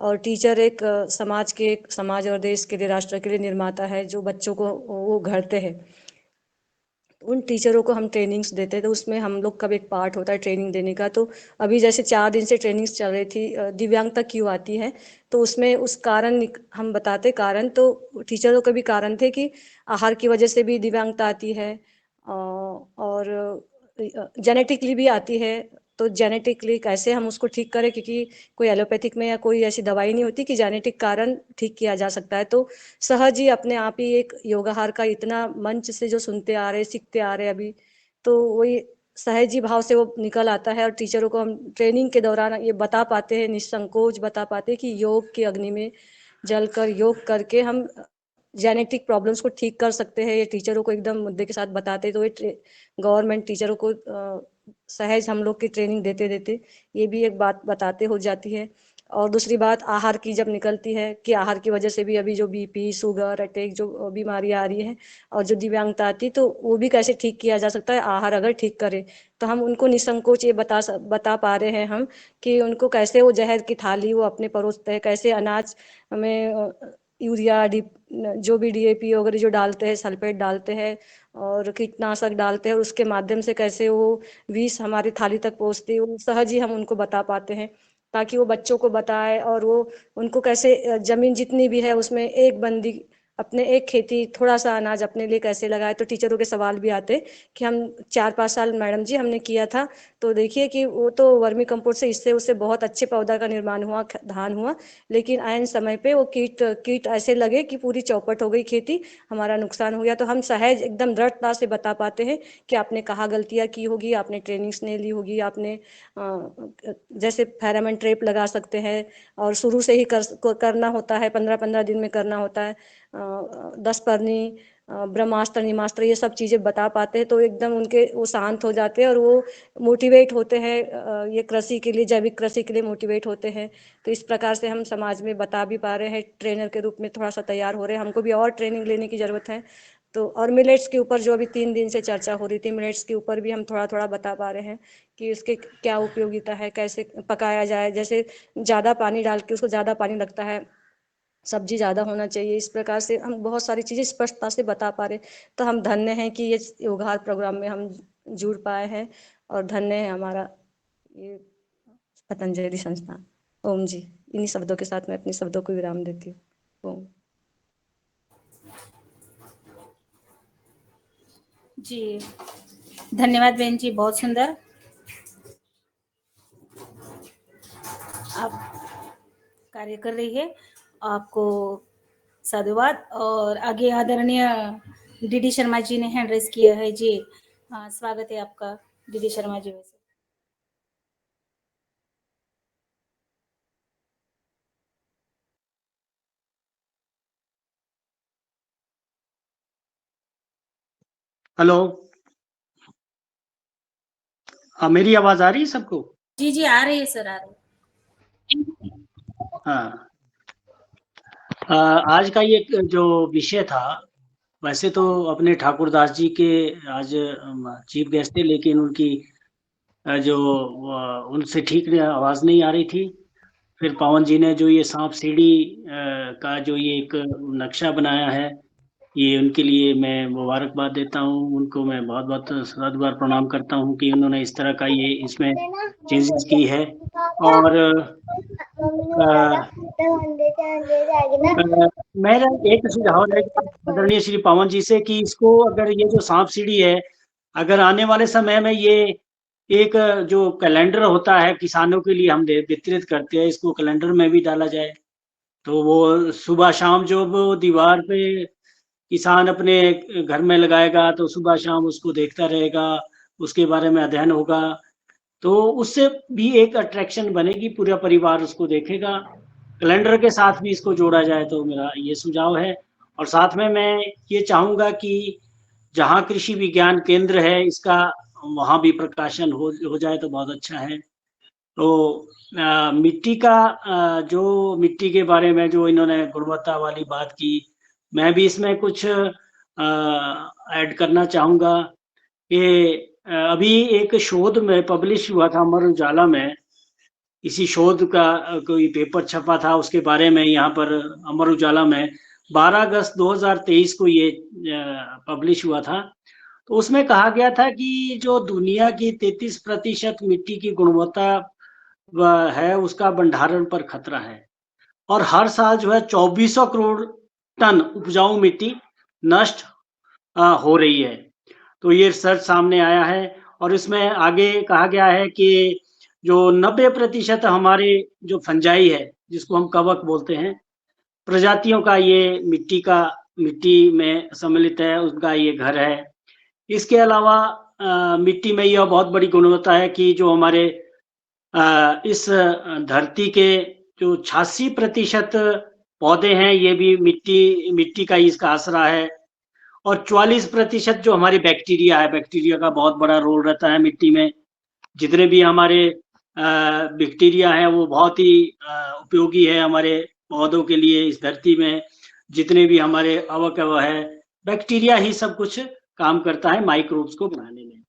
और टीचर एक समाज और देश के लिए, राष्ट्र के लिए निर्माता है, जो बच्चों को वो गढ़ते हैं। उन टीचरों को हम ट्रेनिंग्स देते हैं, तो उसमें हम लोग का भी एक पार्ट होता है ट्रेनिंग देने का। तो अभी जैसे 4 दिन से ट्रेनिंग्स चल रही थी, दिव्यांगता क्यों आती है, तो उसमें उस कारण हम बताते कारण, तो टीचरों के भी कारण थे कि आहार की वजह से भी दिव्यांगता आती है, और जेनेटिकली भी आती है। तो जेनेटिकली कैसे हम उसको ठीक करें, क्योंकि कोई एलोपैथिक में या कोई ऐसी दवाई नहीं होती कि जेनेटिक कारण ठीक किया जा सकता है। तो सहज ही अपने आप ही एक योगाहार का इतना मंच से जो सुनते आ रहे, सीखते आ रहे अभी, तो वही सहज ही भाव से वो निकल आता है। और टीचरों को हम ट्रेनिंग के दौरान ये बता पाते हैं, निसंकोच बता पाते हैं कि योग की अग्नि में जलकर योग करके हम जेनेटिक प्रॉब्लम्स को ठीक कर सकते हैं। ये टीचरों को एकदम मुद्दे के साथ बताते, तो ये गवर्नमेंट टीचरों को सहज हम लोग की ट्रेनिंग देते देते ये भी एक बात बताते हो जाती है। और दूसरी बात, आहार की जब निकलती है कि आहार की वजह से भी अभी जो बीपी, शुगर, अटैक जो बीमारियां आ रही हैं और जो दिव्यांगता आती, तो वो भी कैसे ठीक किया जा सकता है आहार अगर ठीक करे। तो हम उनको निसंकोच ये बता पा रहे हैं हम कि उनको कैसे वो जहर की थाली वो अपने परोसते हैं, कैसे अनाज में यूरिया जो भी डीएपी वगैरह जो डालते हैं, सल्फेट डालते हैं और कीटनाशक डालते हैं, उसके माध्यम से कैसे वो विष हमारी थाली तक पहुंचती है, वो सहज ही हम उनको बता पाते हैं, ताकि वो बच्चों को बताए। और वो उनको कैसे जमीन जितनी भी है उसमें एक बंदी अपने एक खेती थोड़ा सा अनाज अपने लिए कैसे लगाए। तो टीचरों के सवाल भी आते कि हम 4-5 साल मैडम जी हमने किया था, तो देखिए कि वो तो वर्मी कंपोस्ट से इससे उससे बहुत अच्छे पौधा का निर्माण हुआ, धान हुआ, लेकिन आयन समय पे वो कीट ऐसे लगे कि पूरी चौपट हो गई खेती, हमारा नुकसान हो गया। तो हम सहज एकदम दृढ़ता से बता पाते हैं कि आपने कहाँ गलतियाँ की होगी, आपने ट्रेनिंग्स नहीं ली होगी, आपने जैसे फेरामन ट्रैप लगा सकते हैं और शुरू से ही करना होता है, 15-15 दिन में करना होता है। 10 परनी, ब्रह्मास्त्र, निमास्त्र, ये सब चीज़ें बता पाते हैं, तो एकदम उनके वो शांत हो जाते हैं और वो मोटिवेट होते हैं, ये कृषि के लिए, जैविक कृषि के लिए मोटिवेट होते हैं। तो इस प्रकार से हम समाज में बता भी पा रहे हैं, ट्रेनर के रूप में थोड़ा सा तैयार हो रहे हैं। हमको भी और ट्रेनिंग लेने की ज़रूरत है। तो और मिलेट्स के ऊपर जो अभी 3 दिन से चर्चा हो रही थी, मिलेट्स के ऊपर भी हम थोड़ा थोड़ा बता पा रहे हैं कि उसके क्या उपयोगिता है, कैसे पकाया जाए, जैसे ज़्यादा पानी डाल के उसको ज़्यादा पानी लगता है, सब्जी ज़्यादा होना चाहिए। इस प्रकार से हम बहुत सारी चीज़ें स्पष्टता से बता पा रहे। तो हम धन्य हैं कि ये योगाहार प्रोग्राम में हम जुड़ पाए हैं, और धन्य है हमारा ये पतंजलि संस्थान। ओम जी, इन्हीं शब्दों के साथ मैं अपने शब्दों को विराम देती हूँ। ओम। जी धन्यवाद बहन जी, बहुत सुंदर। आप कार्य कर रही है, आपको साधुवाद। और आगे आदरणीय डीडी शर्मा जी ने हैंड रेस किया है जी। हाँ, स्वागत है आपका डीडी शर्मा जी। वैसे हेलो, हाँ मेरी आवाज आ रही है सबको? जी जी आ रही है सर, आ रही है। हाँ, आज का ये जो विषय था, वैसे तो अपने ठाकुरदास जी के आज चीफ गेस्ट थे, लेकिन उनकी उनसे ठीक आवाज नहीं आ रही थी। फिर पवन जी ने जो ये सांप सीढ़ी का जो ये एक नक्शा बनाया है, ये उनके लिए मैं मुबारकबाद देता हूँ। उनको मैं बहुत बहुत सदबार प्रणाम करता हूँ कि उन्होंने इस तरह का ये इसमें चेंजेस की है। और मेरा एक सुझाव है आदरणीय श्री पवन जी से कि इसको, अगर ये जो सांप सीढ़ी है, अगर आने वाले समय में ये एक जो कैलेंडर होता है किसानों के लिए हम वितरित करते हैं, इसको कैलेंडर में भी डाला जाए, तो वो सुबह शाम जो वो दीवार पे किसान अपने घर में लगाएगा, तो सुबह शाम उसको देखता रहेगा, उसके बारे में अध्ययन होगा, तो उससे भी एक अट्रैक्शन बनेगी, पूरा परिवार उसको देखेगा। कैलेंडर के साथ भी इसको जोड़ा जाए, तो मेरा ये सुझाव है। और साथ में मैं ये चाहूँगा कि जहाँ कृषि विज्ञान केंद्र है, इसका वहाँ भी प्रकाशन हो जाए तो बहुत अच्छा है। तो मिट्टी का जो मिट्टी के बारे में जो इन्होंने गुणवत्ता वाली बात की, मैं भी इसमें कुछ ऐड करना चाहूँगा कि अभी एक शोध में पब्लिश हुआ था अमर उजाला में इसी शोध का कोई पेपर छपा था, उसके बारे में यहाँ पर अमर उजाला में 12 अगस्त 2023 को ये पब्लिश हुआ था। तो उसमें कहा गया था कि जो दुनिया की 33% मिट्टी की गुणवत्ता है, उसका भंडारण पर खतरा है और हर साल जो है 2400 करोड़ टन उपजाऊ मिट्टी नष्ट हो रही है। तो ये रिसर्च सामने आया है और इसमें आगे कहा गया है कि जो 90% हमारे जो फंजाई है, जिसको हम कवक बोलते हैं, प्रजातियों का ये मिट्टी में सम्मिलित है, उसका ये घर है। इसके अलावा मिट्टी में यह बहुत बड़ी गुणवत्ता है कि जो हमारे इस धरती के जो 86% पौधे हैं, ये भी मिट्टी का ही इसका आसरा है और 44% जो हमारी बैक्टीरिया है, बैक्टीरिया का बहुत बड़ा रोल रहता है मिट्टी में। जितने भी हमारे बैक्टीरिया हैं वो बहुत ही उपयोगी है हमारे पौधों के लिए। इस धरती में जितने भी हमारे अवयव है, बैक्टीरिया ही सब कुछ काम करता है माइक्रोब्स को बनाने में।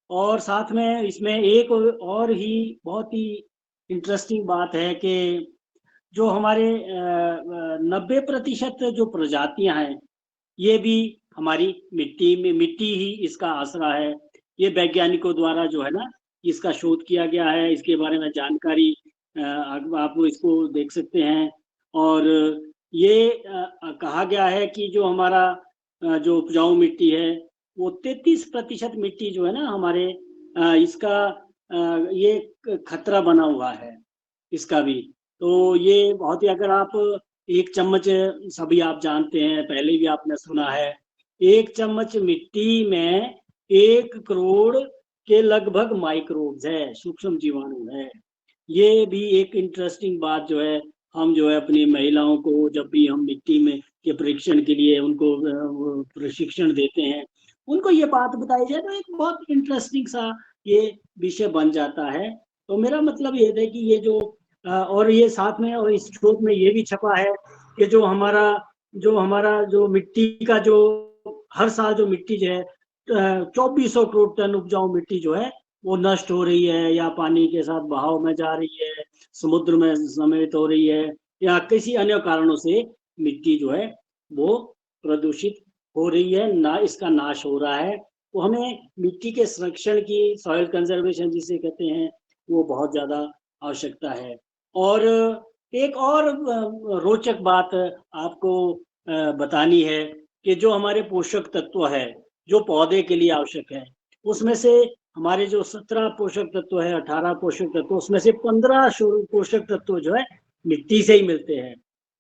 और साथ में इसमें एक और ही बहुत ही इंटरेस्टिंग बात है कि जो हमारे 90% जो प्रजातियां हैं, ये भी हमारी मिट्टी ही इसका आसरा है। ये वैज्ञानिकों द्वारा जो है ना, इसका शोध किया गया है। इसके बारे में जानकारी आप इसको देख सकते हैं। और ये कहा गया है कि जो हमारा जो उपजाऊ मिट्टी है, वो 33% मिट्टी जो है ना हमारे इसका ये खतरा बना हुआ है इसका भी। तो ये बहुत ही, अगर आप 1 चम्मच, सभी आप जानते हैं, पहले भी आपने सुना है, 1 चम्मच मिट्टी में 1 करोड़ के लगभग माइक्रोब्स है, सूक्ष्म जीवाणु है। ये भी एक इंटरेस्टिंग बात जो है, हम जो है अपनी महिलाओं को जब भी हम मिट्टी में के परीक्षण के लिए उनको प्रशिक्षण देते हैं, उनको ये बात बताई जाए तो एक बहुत इंटरेस्टिंग सा ये विषय बन जाता है। तो मेरा मतलब ये है कि ये जो और ये साथ में, और इस शोध में ये भी छपा है कि जो हमारा जो मिट्टी का जो हर साल जो मिट्टी जो है 2400 करोड़ टन उपजाऊ मिट्टी जो है वो नष्ट हो रही है, या पानी के साथ बहाव में जा रही है, समुद्र में सम्मिलित हो रही है, या किसी अन्य कारणों से मिट्टी जो है वो प्रदूषित हो रही है, ना इसका नाश हो रहा है। तो हमें मिट्टी के संरक्षण की, सॉइल कंजर्वेशन जिसे कहते हैं, वो बहुत ज्यादा आवश्यकता है। और एक और रोचक बात आपको बतानी है कि जो हमारे पोषक तत्व है जो पौधे के लिए आवश्यक है, उसमें से हमारे जो 17 पोषक तत्व है, 18 पोषक तत्व, उसमें से 15 पोषक तत्व जो है मिट्टी से ही मिलते हैं।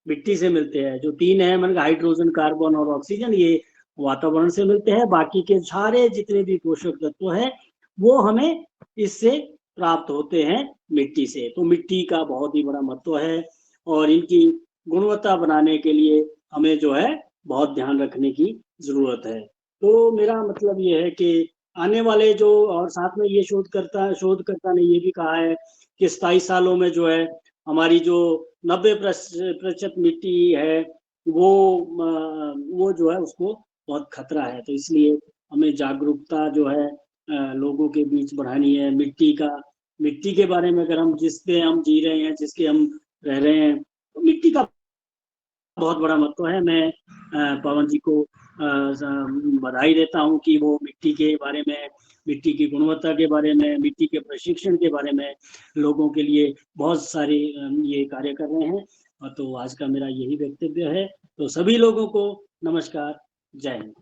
मिट्टी से मिलते हैं। जो 3 है, मतलब हाइड्रोजन, कार्बन और ऑक्सीजन, ये वातावरण से मिलते हैं। बाकी के सारे जितने भी पोषक तत्व है वो हमें इससे प्राप्त होते हैं, मिट्टी से। तो मिट्टी का बहुत ही बड़ा महत्व है और इनकी गुणवत्ता बनाने के लिए हमें जो है बहुत ध्यान रखने की जरूरत है। तो मेरा मतलब ये है कि आने वाले जो, और साथ में ये शोधकर्ता ने ये भी कहा है कि 27 सालों में जो है हमारी जो 90% मिट्टी है वो जो है उसको बहुत खतरा है। तो इसलिए हमें जागरूकता जो है लोगों के बीच बढ़ानी है। मिट्टी के बारे में, अगर हम जिस पे हम जी रहे हैं, जिसके हम रह रहे हैं, तो मिट्टी का बहुत बड़ा महत्व है। मैं पवन जी को बधाई देता हूं कि वो मिट्टी के बारे में, मिट्टी की गुणवत्ता के बारे में, मिट्टी के प्रशिक्षण के बारे में लोगों के लिए बहुत सारे ये कार्य कर रहे हैं। और तो आज का मेरा यही वक्तव्य है। तो सभी लोगों को नमस्कार, जय हिंद।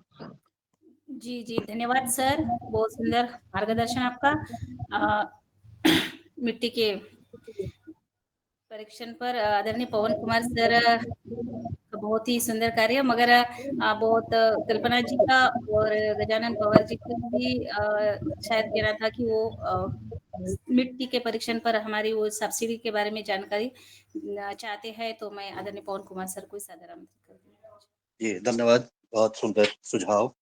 जी जी, धन्यवाद सर, बहुत सुंदर मार्गदर्शन आपका। मिट्टी के परीक्षण पर आदरणीय पवन कुमार सर का बहुत ही सुंदर कार्य, मगर बहुत कल्पना जी का और गजानन पवार जी का भी शायद कहना था कि वो मिट्टी के परीक्षण पर हमारी वो सब्सिडी के बारे में जानकारी चाहते हैं। तो मैं आदरणीय पवन कुमार सर को सादर आमंत्रित करती हूँ। जी धन्यवाद, बहुत सुंदर सुझाव।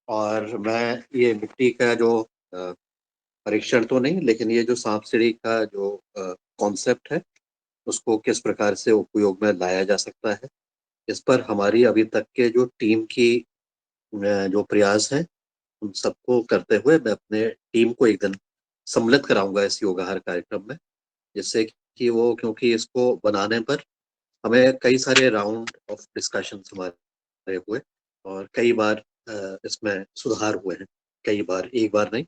और मैं ये मिट्टी का जो परीक्षण तो नहीं, लेकिन ये जो सांप सीढ़ी का जो कॉन्सेप्ट है उसको किस प्रकार से उपयोग में लाया जा सकता है, इस पर हमारी अभी तक के जो टीम की जो प्रयास है उन सबको करते हुए मैं अपने टीम को एक दिन सम्मिलित कराऊंगा इस योगाहार कार्यक्रम में। जिससे कि वो, क्योंकि इसको बनाने पर हमें कई सारे राउंड ऑफ डिस्कशन हमारे हुए और कई बार इसमें सुधार हुए हैं, कई बार, एक बार नहीं।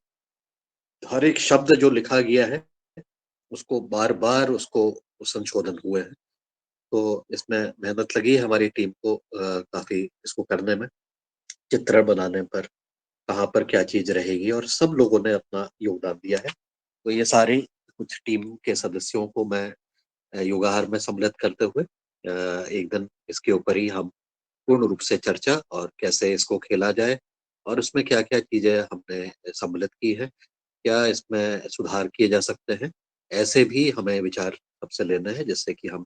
हर एक शब्द जो लिखा गया है उसको बार बार उसको संशोधन हुए हैं। तो इसमें मेहनत लगी है हमारी टीम को काफी इसको करने में, चित्र बनाने पर, कहाँ पर क्या चीज रहेगी, और सब लोगों ने अपना योगदान दिया है। तो ये सारी कुछ टीम के सदस्यों को मैं योगाहार में सम्मिलित करते हुए एक दिन इसके ऊपर ही हम पूर्ण रूप से चर्चा और कैसे इसको खेला जाए और उसमें क्या क्या चीजें हमने सम्मिलित की है, क्या इसमें सुधार किए जा सकते हैं, ऐसे भी हमें विचार सबसे लेने हैं जिससे कि हम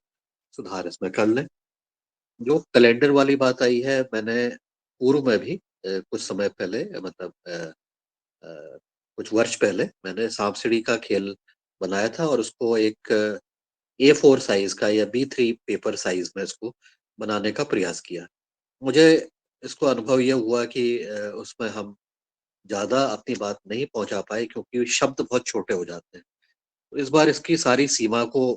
सुधार इसमें कर लें। जो कैलेंडर वाली बात आई है, मैंने पूर्व में भी कुछ समय पहले, मतलब अ, कुछ वर्ष पहले मैंने सांप सीढ़ी का खेल बनाया था और उसको एक A4 साइज का या B3 पेपर साइज में इसको बनाने का प्रयास किया। मुझे इसको अनुभव ये हुआ कि उसमें हम ज्यादा अपनी बात नहीं पहुंचा पाए क्योंकि शब्द बहुत छोटे हो जाते हैं। तो इस बार इसकी सारी सीमा को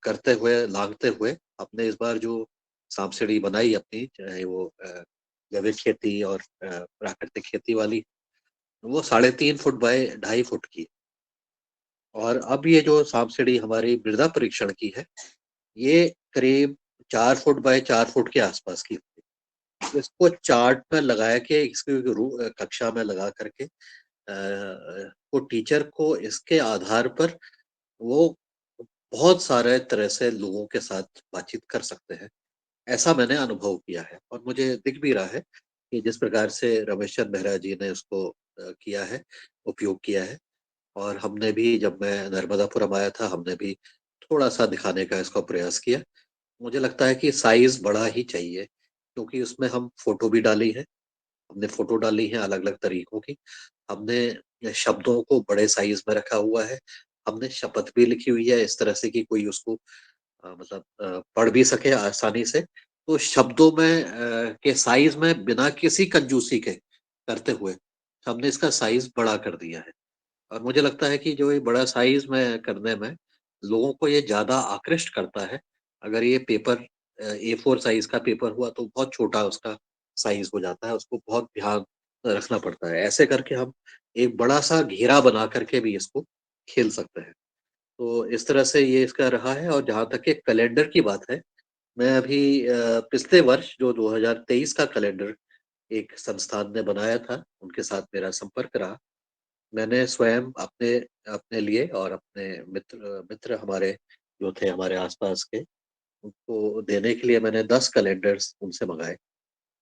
करते हुए, लांघते हुए, हमने इस बार जो सांप सीढ़ी बनाई अपनी, चाहे वो जैविक खेती और प्राकृतिक खेती वाली, वो 3.5 फुट बाय 2.5 फुट की। और अब ये जो सांप सीढ़ी हमारी मृदा परीक्षण की है, ये करीब 4 फुट बाय 4 फुट के आसपास की थी। इसको चार्ट में लगा के, इसकी कक्षा में लगा करके वो टीचर को इसके आधार पर वो बहुत सारे तरह से लोगों के साथ बातचीत कर सकते हैं, ऐसा मैंने अनुभव किया है। और मुझे दिख भी रहा है कि जिस प्रकार से रमेश चंद्र मेहरा जी ने उसको किया है, उपयोग किया है। और हमने भी, जब मैं नर्मदापुरम आया था, हमने भी थोड़ा सा दिखाने का इसका प्रयास किया। मुझे लगता है कि साइज बड़ा ही चाहिए क्योंकि उसमें हम फोटो भी डाली है, हमने फोटो डाली है अलग अलग तरीकों की, हमने शब्दों को बड़े साइज में रखा हुआ है, हमने शपथ भी लिखी हुई है इस तरह से कि कोई उसको मतलब पढ़ भी सके आसानी से। तो शब्दों में के साइज में बिना किसी कंजूसी के करते हुए हमने इसका साइज बड़ा कर दिया है। और मुझे लगता है कि जो ये बड़ा साइज में करने में लोगों को ये ज्यादा आकृष्ट करता है। अगर ये पेपर A4 साइज का पेपर हुआ तो बहुत छोटा उसका साइज हो जाता है, उसको बहुत ध्यान रखना पड़ता है। ऐसे करके हम एक बड़ा सा घेरा बना करके भी इसको खेल सकते हैं। तो इस तरह से ये इसका रहा है। और जहाँ तक कि कैलेंडर की बात है, मैं अभी पिछले वर्ष जो 2023 का कैलेंडर एक संस्थान ने बनाया था, उनके साथ मेरा संपर्क रहा। मैंने स्वयं अपने अपने लिए और अपने मित्र मित्र हमारे जो थे हमारे आसपास के, उनको देने के लिए मैंने 10 कैलेंडर्स उनसे मंगाए।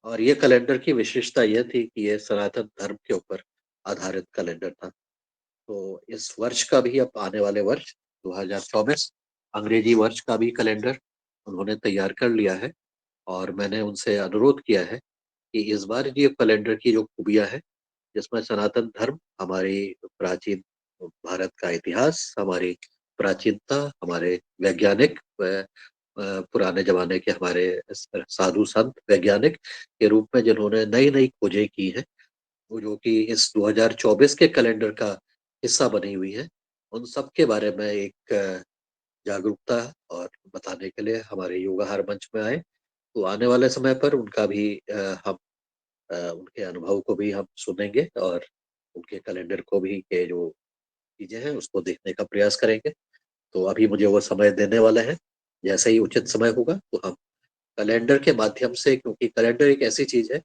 और ये कैलेंडर की विशेषता यह थी कि ये सनातन धर्म के ऊपर आधारित कैलेंडर था। तो इस वर्ष का भी, अब आने वाले वर्ष 2024 अंग्रेजी वर्ष का भी कैलेंडर उन्होंने तैयार कर लिया है। और मैंने उनसे अनुरोध किया है कि इस बार ये कैलेंडर की जो खूबियां हैं, जिसमें सनातन धर्म, हमारी प्राचीन भारत का इतिहास, हमारी प्राचीनता, हमारे वैज्ञानिक पुराने जमाने के हमारे साधु संत वैज्ञानिक के रूप में जिन्होंने नई नई खोजें की हैं, वो जो कि इस 2024 के कैलेंडर का हिस्सा बनी हुई है, उन सब के बारे में एक जागरूकता और बताने के लिए हमारे योगाहार मंच में आए। तो आने वाले समय पर उनका भी हम उनके अनुभव को भी हम सुनेंगे और उनके कैलेंडर को भी के जो चीजें हैं उसको देखने का प्रयास करेंगे। तो अभी मुझे वो समय देने वाले हैं, जैसे ही उचित समय होगा तो हम कैलेंडर के माध्यम से, क्योंकि कैलेंडर एक ऐसी चीज है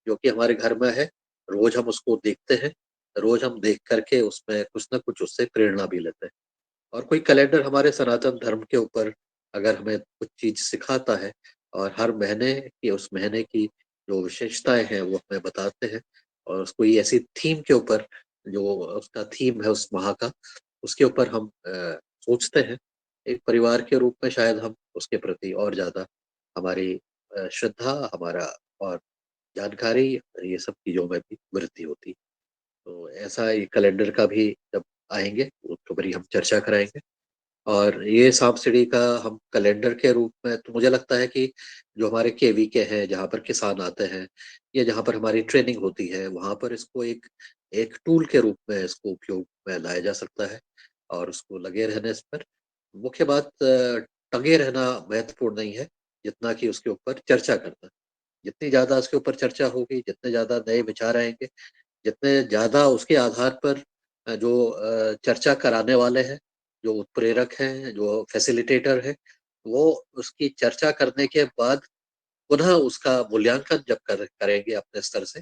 जो कि हमारे घर में है, रोज हम उसको देखते हैं, रोज हम देख करके उसमें कुछ ना कुछ उससे प्रेरणा भी लेते हैं। और कोई कैलेंडर हमारे सनातन धर्म के ऊपर अगर हमें कुछ चीज सिखाता है और हर महीने की, उस महीने की जो विशेषताएं हैं वो हमें बताते हैं, और कोई ऐसी थीम के ऊपर, जो उसका थीम है उस माह का, उसके ऊपर हम सोचते हैं, एक परिवार के रूप में शायद हम उसके प्रति और ज्यादा हमारी श्रद्धा, हमारा और जानकारी, ये सब चीजों में भी वृद्धि होती। तो ऐसा ये कैलेंडर का भी जब आएंगे तो बड़ी हम चर्चा कराएंगे। और ये सांप सीढ़ी का हम कैलेंडर के रूप में, तो मुझे लगता है कि जो हमारे केवीके हैं, जहाँ पर किसान आते हैं या जहाँ पर हमारी ट्रेनिंग होती है, वहाँ पर इसको एक एक टूल के रूप में इसको उपयोग में लाया जा सकता है और उसको लगे रहने इस पर। मुख्य बात टंगे रहना महत्वपूर्ण नहीं है, जितना कि उसके ऊपर चर्चा करना। जितनी ज्यादा उसके ऊपर चर्चा होगी, जितने ज्यादा नए विचार आएंगे, जितने ज्यादा उसके आधार पर जो चर्चा कराने वाले हैं, जो उत्प्रेरक हैं, जो फैसिलिटेटर है, वो उसकी चर्चा करने के बाद पुनः उसका मूल्यांकन जब करेंगे अपने स्तर से,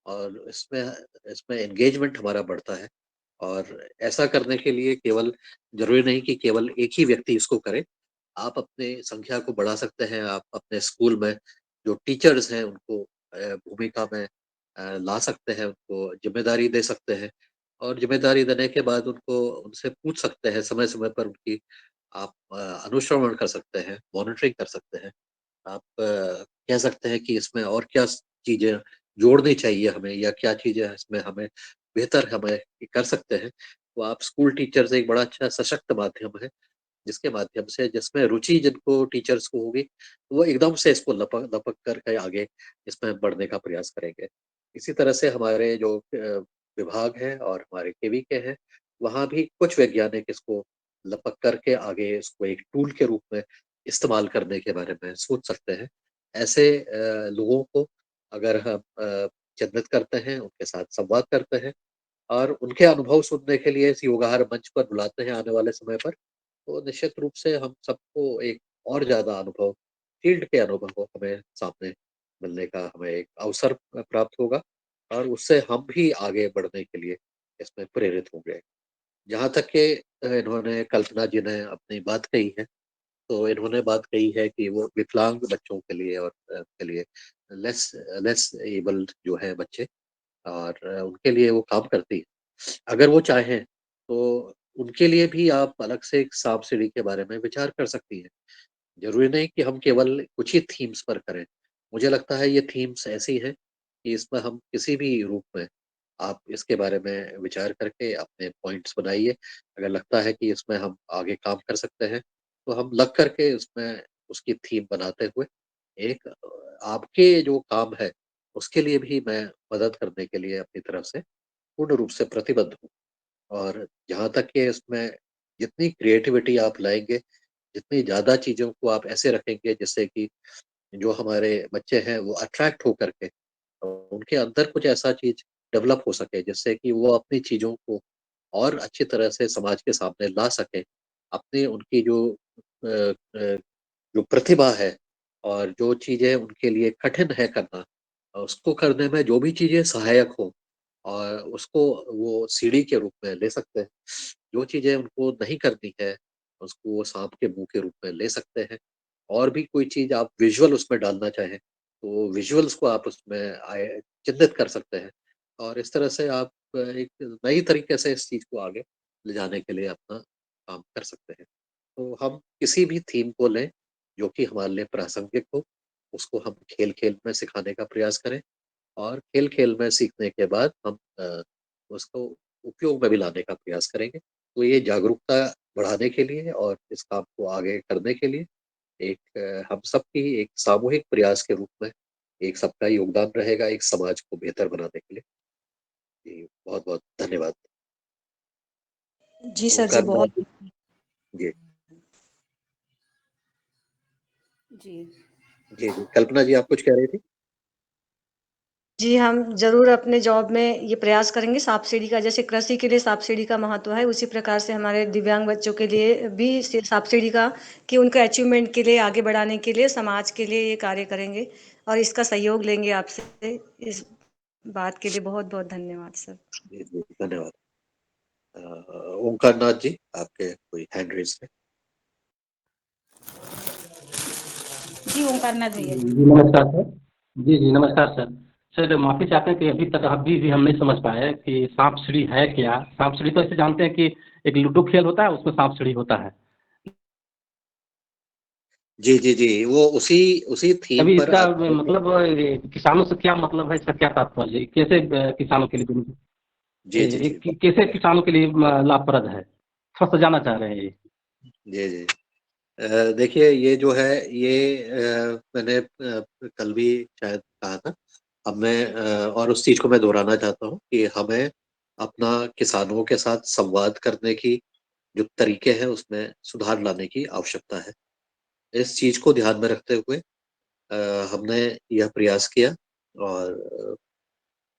और इसमें इसमें एंगेजमेंट हमारा बढ़ता है। और ऐसा करने के लिए केवल जरूरी नहीं कि केवल एक ही व्यक्ति इसको करे। आप अपने संख्या को बढ़ा सकते हैं। आप अपने स्कूल में जो टीचर्स हैं उनको भूमिका में ला सकते हैं, उनको जिम्मेदारी दे सकते हैं, और जिम्मेदारी देने के बाद उनको उनसे पूछ सकते हैं, समय समय पर उनकी आप अनुश्रवण कर सकते हैं, मॉनिटरिंग कर सकते हैं। आप कह सकते हैं कि इसमें और क्या चीजें जोड़नी चाहिए हमें, या क्या चीजें इसमें हमें बेहतर हमें कर सकते हैं। तो आप स्कूल टीचर्स एक बड़ा अच्छा सशक्त माध्यम है, जिसके माध्यम से, जिसमें रुचि जिनको टीचर्स को होगी, वो एकदम से इसको लपक लपक करके आगे इसमें बढ़ने का प्रयास करेंगे। इसी तरह से हमारे जो विभाग है और हमारे केवी के हैं, वहाँ भी कुछ वैज्ञानिक इसको लपक करके आगे इसको एक टूल के रूप में इस्तेमाल करने के बारे में सोच सकते हैं। ऐसे लोगों को अगर हम चिन्हित करते हैं, उनके साथ संवाद करते हैं, और उनके अनुभव सुनने के लिए इस योगाहार मंच पर बुलाते हैं आने वाले समय पर, तो निश्चित रूप से हम सबको एक और ज्यादा अनुभव, फील्ड के अनुभव हमें सामने मिलने का हमें एक अवसर प्राप्त होगा, और उससे हम भी आगे बढ़ने के लिए इसमें प्रेरित होंगे। जहाँ तक कि इन्होंने, कल्पना जी ने अपनी बात कही है, तो इन्होंने बात कही है कि वो विकलांग बच्चों के लिए और के लिए लेस लेस एबल्ड जो है बच्चे, और उनके लिए वो काम करती है। अगर वो चाहें तो उनके लिए भी आप अलग से एक सांप सीढ़ी के बारे में विचार कर सकती हैं। जरूरी नहीं कि हम केवल कुछ ही थीम्स पर करें। मुझे लगता है ये थीम्स ऐसी हैं कि इसमें हम किसी भी रूप में, आप इसके बारे में विचार करके अपने पॉइंट्स बनाइए। अगर लगता है कि इसमें हम आगे काम कर सकते हैं, तो हम लग करके उसमें उसकी थीम बनाते हुए एक आपके जो काम है उसके लिए भी मैं मदद करने के लिए अपनी तरफ से पूर्ण रूप से प्रतिबद्ध हूँ। और जहाँ तक कि इसमें जितनी क्रिएटिविटी आप लाएंगे, जितनी ज़्यादा चीज़ों को आप ऐसे रखेंगे जिससे कि जो हमारे बच्चे हैं वो अट्रैक्ट होकर के उनके अंदर कुछ ऐसा चीज़ डेवलप हो सके, जिससे कि वो अपनी चीज़ों को और अच्छी तरह से समाज के सामने ला सकें। अपनी उनकी जो प्रतिभा है, और जो चीज़ें उनके लिए कठिन है करना, उसको करने में जो भी चीज़ें सहायक हो, और उसको वो सीढ़ी के रूप में ले सकते हैं। जो चीज़ें उनको नहीं करनी है, उसको वो साँप के मुँह के रूप में ले सकते हैं। और भी कोई चीज़ आप विज़ुअल उसमें डालना चाहें, तो विज़ुअल्स को आप उसमें चित्रित कर सकते हैं। और इस तरह से आप एक नई तरीके से इस चीज़ को आगे ले जाने के लिए अपना काम कर सकते हैं। तो हम किसी भी थीम को लें जो कि हमारे लिए प्रासंगिक हो, उसको हम खेल-खेल में सिखाने का प्रयास करें, और खेल-खेल में सीखने के बाद हम उसको उपयोग में भी लाने का प्रयास करेंगे। तो ये जागरूकता बढ़ाने के लिए और इस काम को आगे करने के लिए एक हम सबकी एक सामूहिक प्रयास के रूप में एक सबका योगदान रहेगा एक समाज को बेहतर बनाने के लिए। जी, बहुत-बहुत धन्यवाद। जी सर जी, ओंकार नाथ बहुत जी। जी, जी जी, जी। कल्पना जी, आप कुछ कह रही थी? जी, हम ज़रूर अपने जॉब में ये प्रयास करेंगे सांप सीढ़ी का, जैसे कृषि के लिए सांप सीढ़ी का महत्व है, उसी प्रकार से हमारे दिव्यांग बच्चों के लिए भी सांप सीढ़ी का, कि उनको अचीवमेंट के लिए, आगे बढ़ाने के लिए, समाज के लिए ये कार्य करेंगे और इसका सहयोग लेंगे आपसे। इस बात के लिए बहुत-बहुत धन्यवाद सर। जी, जी, धन्यवाद। ओंकार नाथ जी, आपके कोई हैंड रेज़ है? जी ओंकारनाथ भैया। जी नमस्कार सर। जी जी नमस्कार सर। सर माफ़ी चाहते हैं कि अभी तक अभी भी हम नहीं समझ पाए कि सांप सीढ़ी है क्या। सांप सीढ़ी तो ऐसे जानते हैं कि एक लूडो खेल होता है, उसमें सांप सीढ़ी होता है। जी, जी, जी। वो उसी उसी थीम अभी पर इसका आप मतलब किसानों से क्या मतलब है, इसका क्या तात्पर्य है, कैसे किसानों के लिए जी, जी, जी। कैसे किसानों के लिए लाभप्रद है, थोड़ा सा जानना चाह रहे हैं ये। जी, जी। देखिए, ये जो है ये मैंने कल भी शायद कहा था। अब मैं और उस चीज़ को मैं दोहराना चाहता हूँ कि हमें अपना किसानों के साथ संवाद करने की जो तरीके हैं उसमें सुधार लाने की आवश्यकता है। इस चीज को ध्यान में रखते हुए हमने यह प्रयास किया और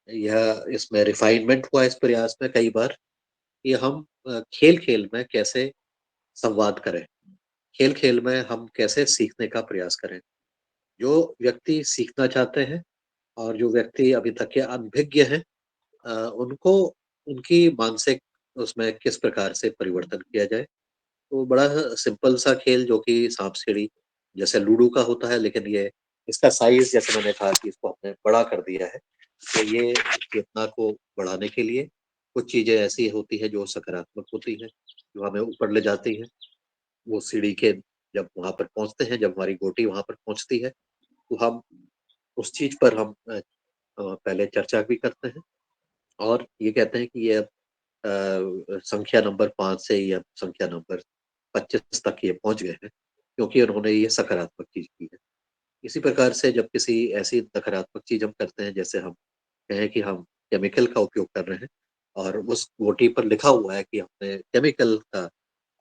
यह इसमें रिफाइनमेंट हुआ इस प्रयास में कई बार कि हम खेल खेल में कैसे संवाद करें, खेल खेल में हम कैसे सीखने का प्रयास करें। जो व्यक्ति सीखना चाहते हैं और जो व्यक्ति अभी तक के अनभिज्ञ हैं उनको उनकी मानसिक उसमें किस प्रकार से परिवर्तन किया जाए। तो बड़ा सिंपल सा खेल जो कि सांप सीढ़ी जैसे लूडो का होता है, लेकिन ये इसका साइज जैसे मैंने कहा कि इसको हमने बड़ा कर दिया है। तो ये चेतना को बढ़ाने के लिए कुछ चीजें ऐसी होती है जो सकारात्मक होती है, जो हमें ऊपर ले जाती है। वो सीढ़ी के जब वहां पर पहुंचते हैं, जब हमारी गोटी वहां पर पहुंचती है, तो हम उस चीज पर हम पहले चर्चा भी करते हैं और ये कहते हैं कि ये संख्या नंबर 5 से या संख्या नंबर 25 तक ये पहुंच गए हैं क्योंकि उन्होंने ये सकारात्मक चीज की है। इसी प्रकार से जब किसी ऐसी नकारात्मक चीज हम करते हैं, जैसे हम कहें कि हम केमिकल का उपयोग कर रहे हैं और उस गोटी पर लिखा हुआ है कि हमने केमिकल का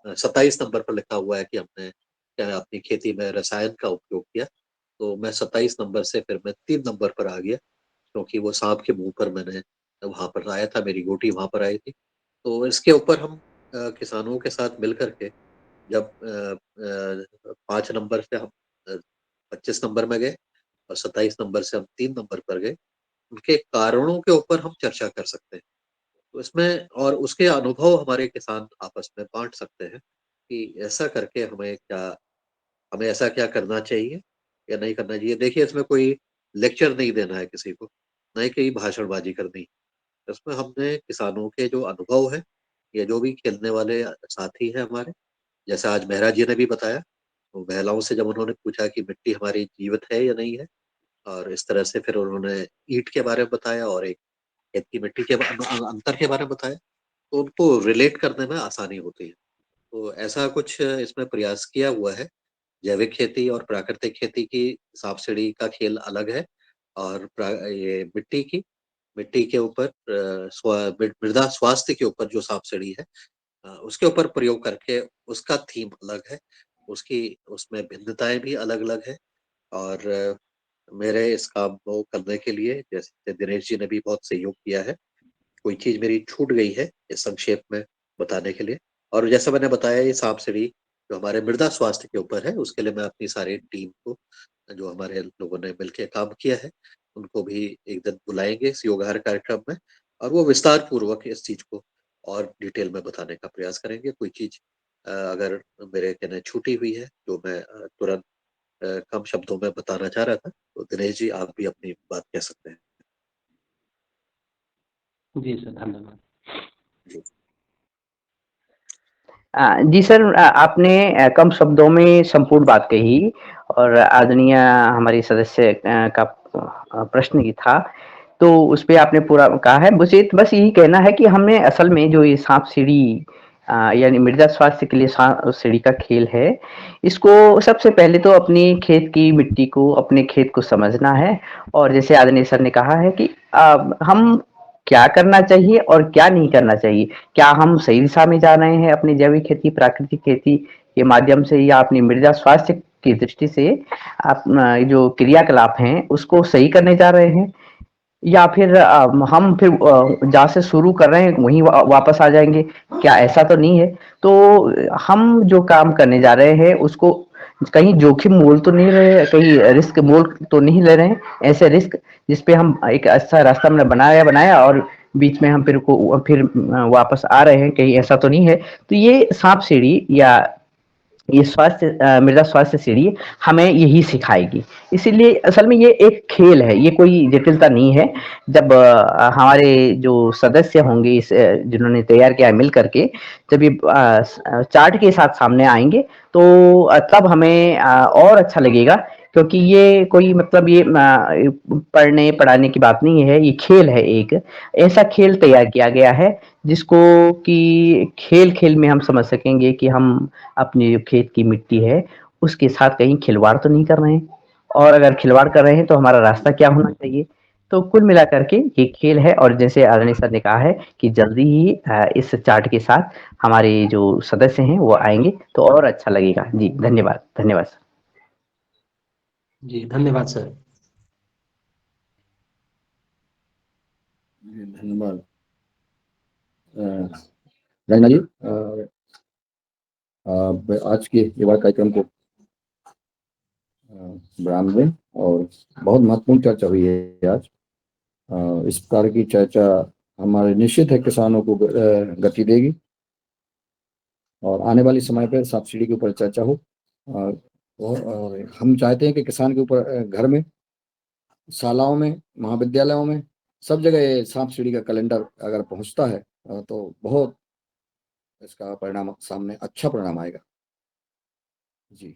27 नंबर पर लिखा हुआ है कि हमने क्या अपनी खेती में रसायन का उपयोग किया, तो मैं 27 नंबर से फिर मैं 3 नंबर पर आ गया क्योंकि वो सांप के मुंह पर मैंने वहां पर आया था, मेरी गोटी वहां पर आई थी। तो इसके ऊपर हम किसानों के साथ मिल करके जब 5 नंबर से हम 25 नंबर में गए और 27 नंबर से हम 3 नंबर पर गए, उनके कारणों के ऊपर हम चर्चा कर सकते हैं। तो इसमें और उसके अनुभव हमारे किसान आपस में बांट सकते हैं कि ऐसा करके हमें ऐसा क्या करना चाहिए या नहीं करना चाहिए। देखिए, इसमें कोई लेक्चर नहीं देना है किसी को, ना ही कहीं भाषणबाजी करनी है। इसमें हमने किसानों के जो अनुभव है या जो भी खेलने वाले साथी हैं हमारे, जैसे आज मेहरा जी ने भी बताया, तो महिलाओं से जब उन्होंने पूछा कि मिट्टी हमारी जीवित है या नहीं है, और इस तरह से फिर उन्होंने ईंट के बारे में बताया और एक खेत की मिट्टी के अंतर के बारे में बताया, तो उनको रिलेट करने में आसानी होती है। तो ऐसा कुछ इसमें प्रयास किया हुआ है। जैविक खेती और प्राकृतिक खेती की सांप सीढ़ी का खेल अलग है और ये मिट्टी के ऊपर मृदा स्वास्थ्य के ऊपर जो सांप सीढ़ी है उसके ऊपर प्रयोग करके उसका थीम अलग है, उसकी उसमें भिन्नताएं भी अलग अलग है। और मेरे इस काम को करने के लिए जैसे दिनेश जी ने भी बहुत सहयोग किया है। कोई चीज मेरी छूट गई है ये संक्षेप में बताने के लिए। और जैसा मैंने बताया, ये सांप सीढ़ी जो हमारे मृदा स्वास्थ्य के ऊपर है, उसके लिए मैं अपनी सारी टीम को जो हमारे लोगों ने मिलकर काम किया है उनको भी एक दिन बुलाएंगे इस योगाहार कार्यक्रम में और वो विस्तार पूर्वक इस चीज को और डिटेल में बताने का प्रयास करेंगे। कोई चीज अगर मेरे कहने छूटी हुई है जो मैं तुरंत कम शब्दों में बताना चाह रहा था, तो दिनेश जी आप भी अपनी बात कह सकते हैं। जी सर, धन्यवाद। जी सर, आपने कम शब्दों में संपूर्ण बात कही और आदरणीय हमारी सदस्य का प्रश्न ही था, तो उस पे आपने पूरा कहा है। मुझे तो बस यही कहना है कि हमने असल में जो ये सांप सीढ़ी यानी मृदा स्वास्थ्य के लिए सांप सीढ़ी का खेल है, इसको सबसे पहले तो अपनी खेत की मिट्टी को, अपने खेत को समझना है और जैसे आदरणीय सर ने कहा है कि हम क्या करना चाहिए और क्या नहीं करना चाहिए। क्या हम सही दिशा में जा रहे हैं अपनी जैविक खेती, प्राकृतिक खेती के माध्यम से, या अपनी मृदा स्वास्थ्य की दृष्टि से आप जो क्रियाकलाप हैं उसको सही करने जा रहे हैं, या फिर हम फिर जहाँ से शुरू कर रहे हैं वहीं वापस आ जाएंगे। क्या ऐसा तो नहीं है? तो हम जो काम करने जा रहे हैं उसको कहीं जोखिम मोल तो नहीं रहे, कहीं रिस्क मोल तो नहीं ले रहे हैं, ऐसे रिस्क जिसपे हम एक अच्छा रास्ता हमने बनाया और बीच में हम फिर वापस आ रहे हैं, कहीं ऐसा तो नहीं है? तो ये सांप सीढ़ी या ये मृदा स्वास्थ्य सीढ़ी हमें यही सिखाएगी। इसीलिए असल में ये एक खेल है, ये कोई जटिलता नहीं है। जब हमारे जो सदस्य होंगे जिन्होंने तैयार किया है मिल करके, जब ये चार्ट के साथ सामने आएंगे तो तब हमें और अच्छा लगेगा, क्योंकि ये कोई मतलब ये पढ़ने पढ़ाने की बात नहीं है, ये खेल है। एक ऐसा खेल तैयार किया गया है जिसको कि खेल खेल में हम समझ सकेंगे कि हम अपनी जो खेत की मिट्टी है उसके साथ कहीं खिलवाड़ तो नहीं कर रहे हैं, और अगर खिलवाड़ कर रहे हैं तो हमारा रास्ता क्या होना चाहिए। तो कुल मिलाकर के ये खेल है और जैसे आदरणीय सर ने कहा है कि जल्दी ही इस चार्ट के साथ हमारे जो सदस्य हैं वो आएंगे तो और अच्छा लगेगा। जी धन्यवाद, धन्यवाद सर। जी धन्यवाद सर। धन्यवाद रंजना जी। आज के युवा कार्यक्रम को विराम दें और बहुत महत्वपूर्ण चर्चा हुई है आज। इस प्रकार की चर्चा हमारे निश्चित है किसानों को गति देगी और आने वाले समय पर सब्सिडी के ऊपर चर्चा हो। और हम चाहते हैं कि किसान के ऊपर घर में, शालाओं में, महाविद्यालयों में, सब जगह ये सब्सिडी का कैलेंडर अगर पहुंचता है तो बहुत इसका परिणाम सामने अच्छा परिणाम आएगा। जी।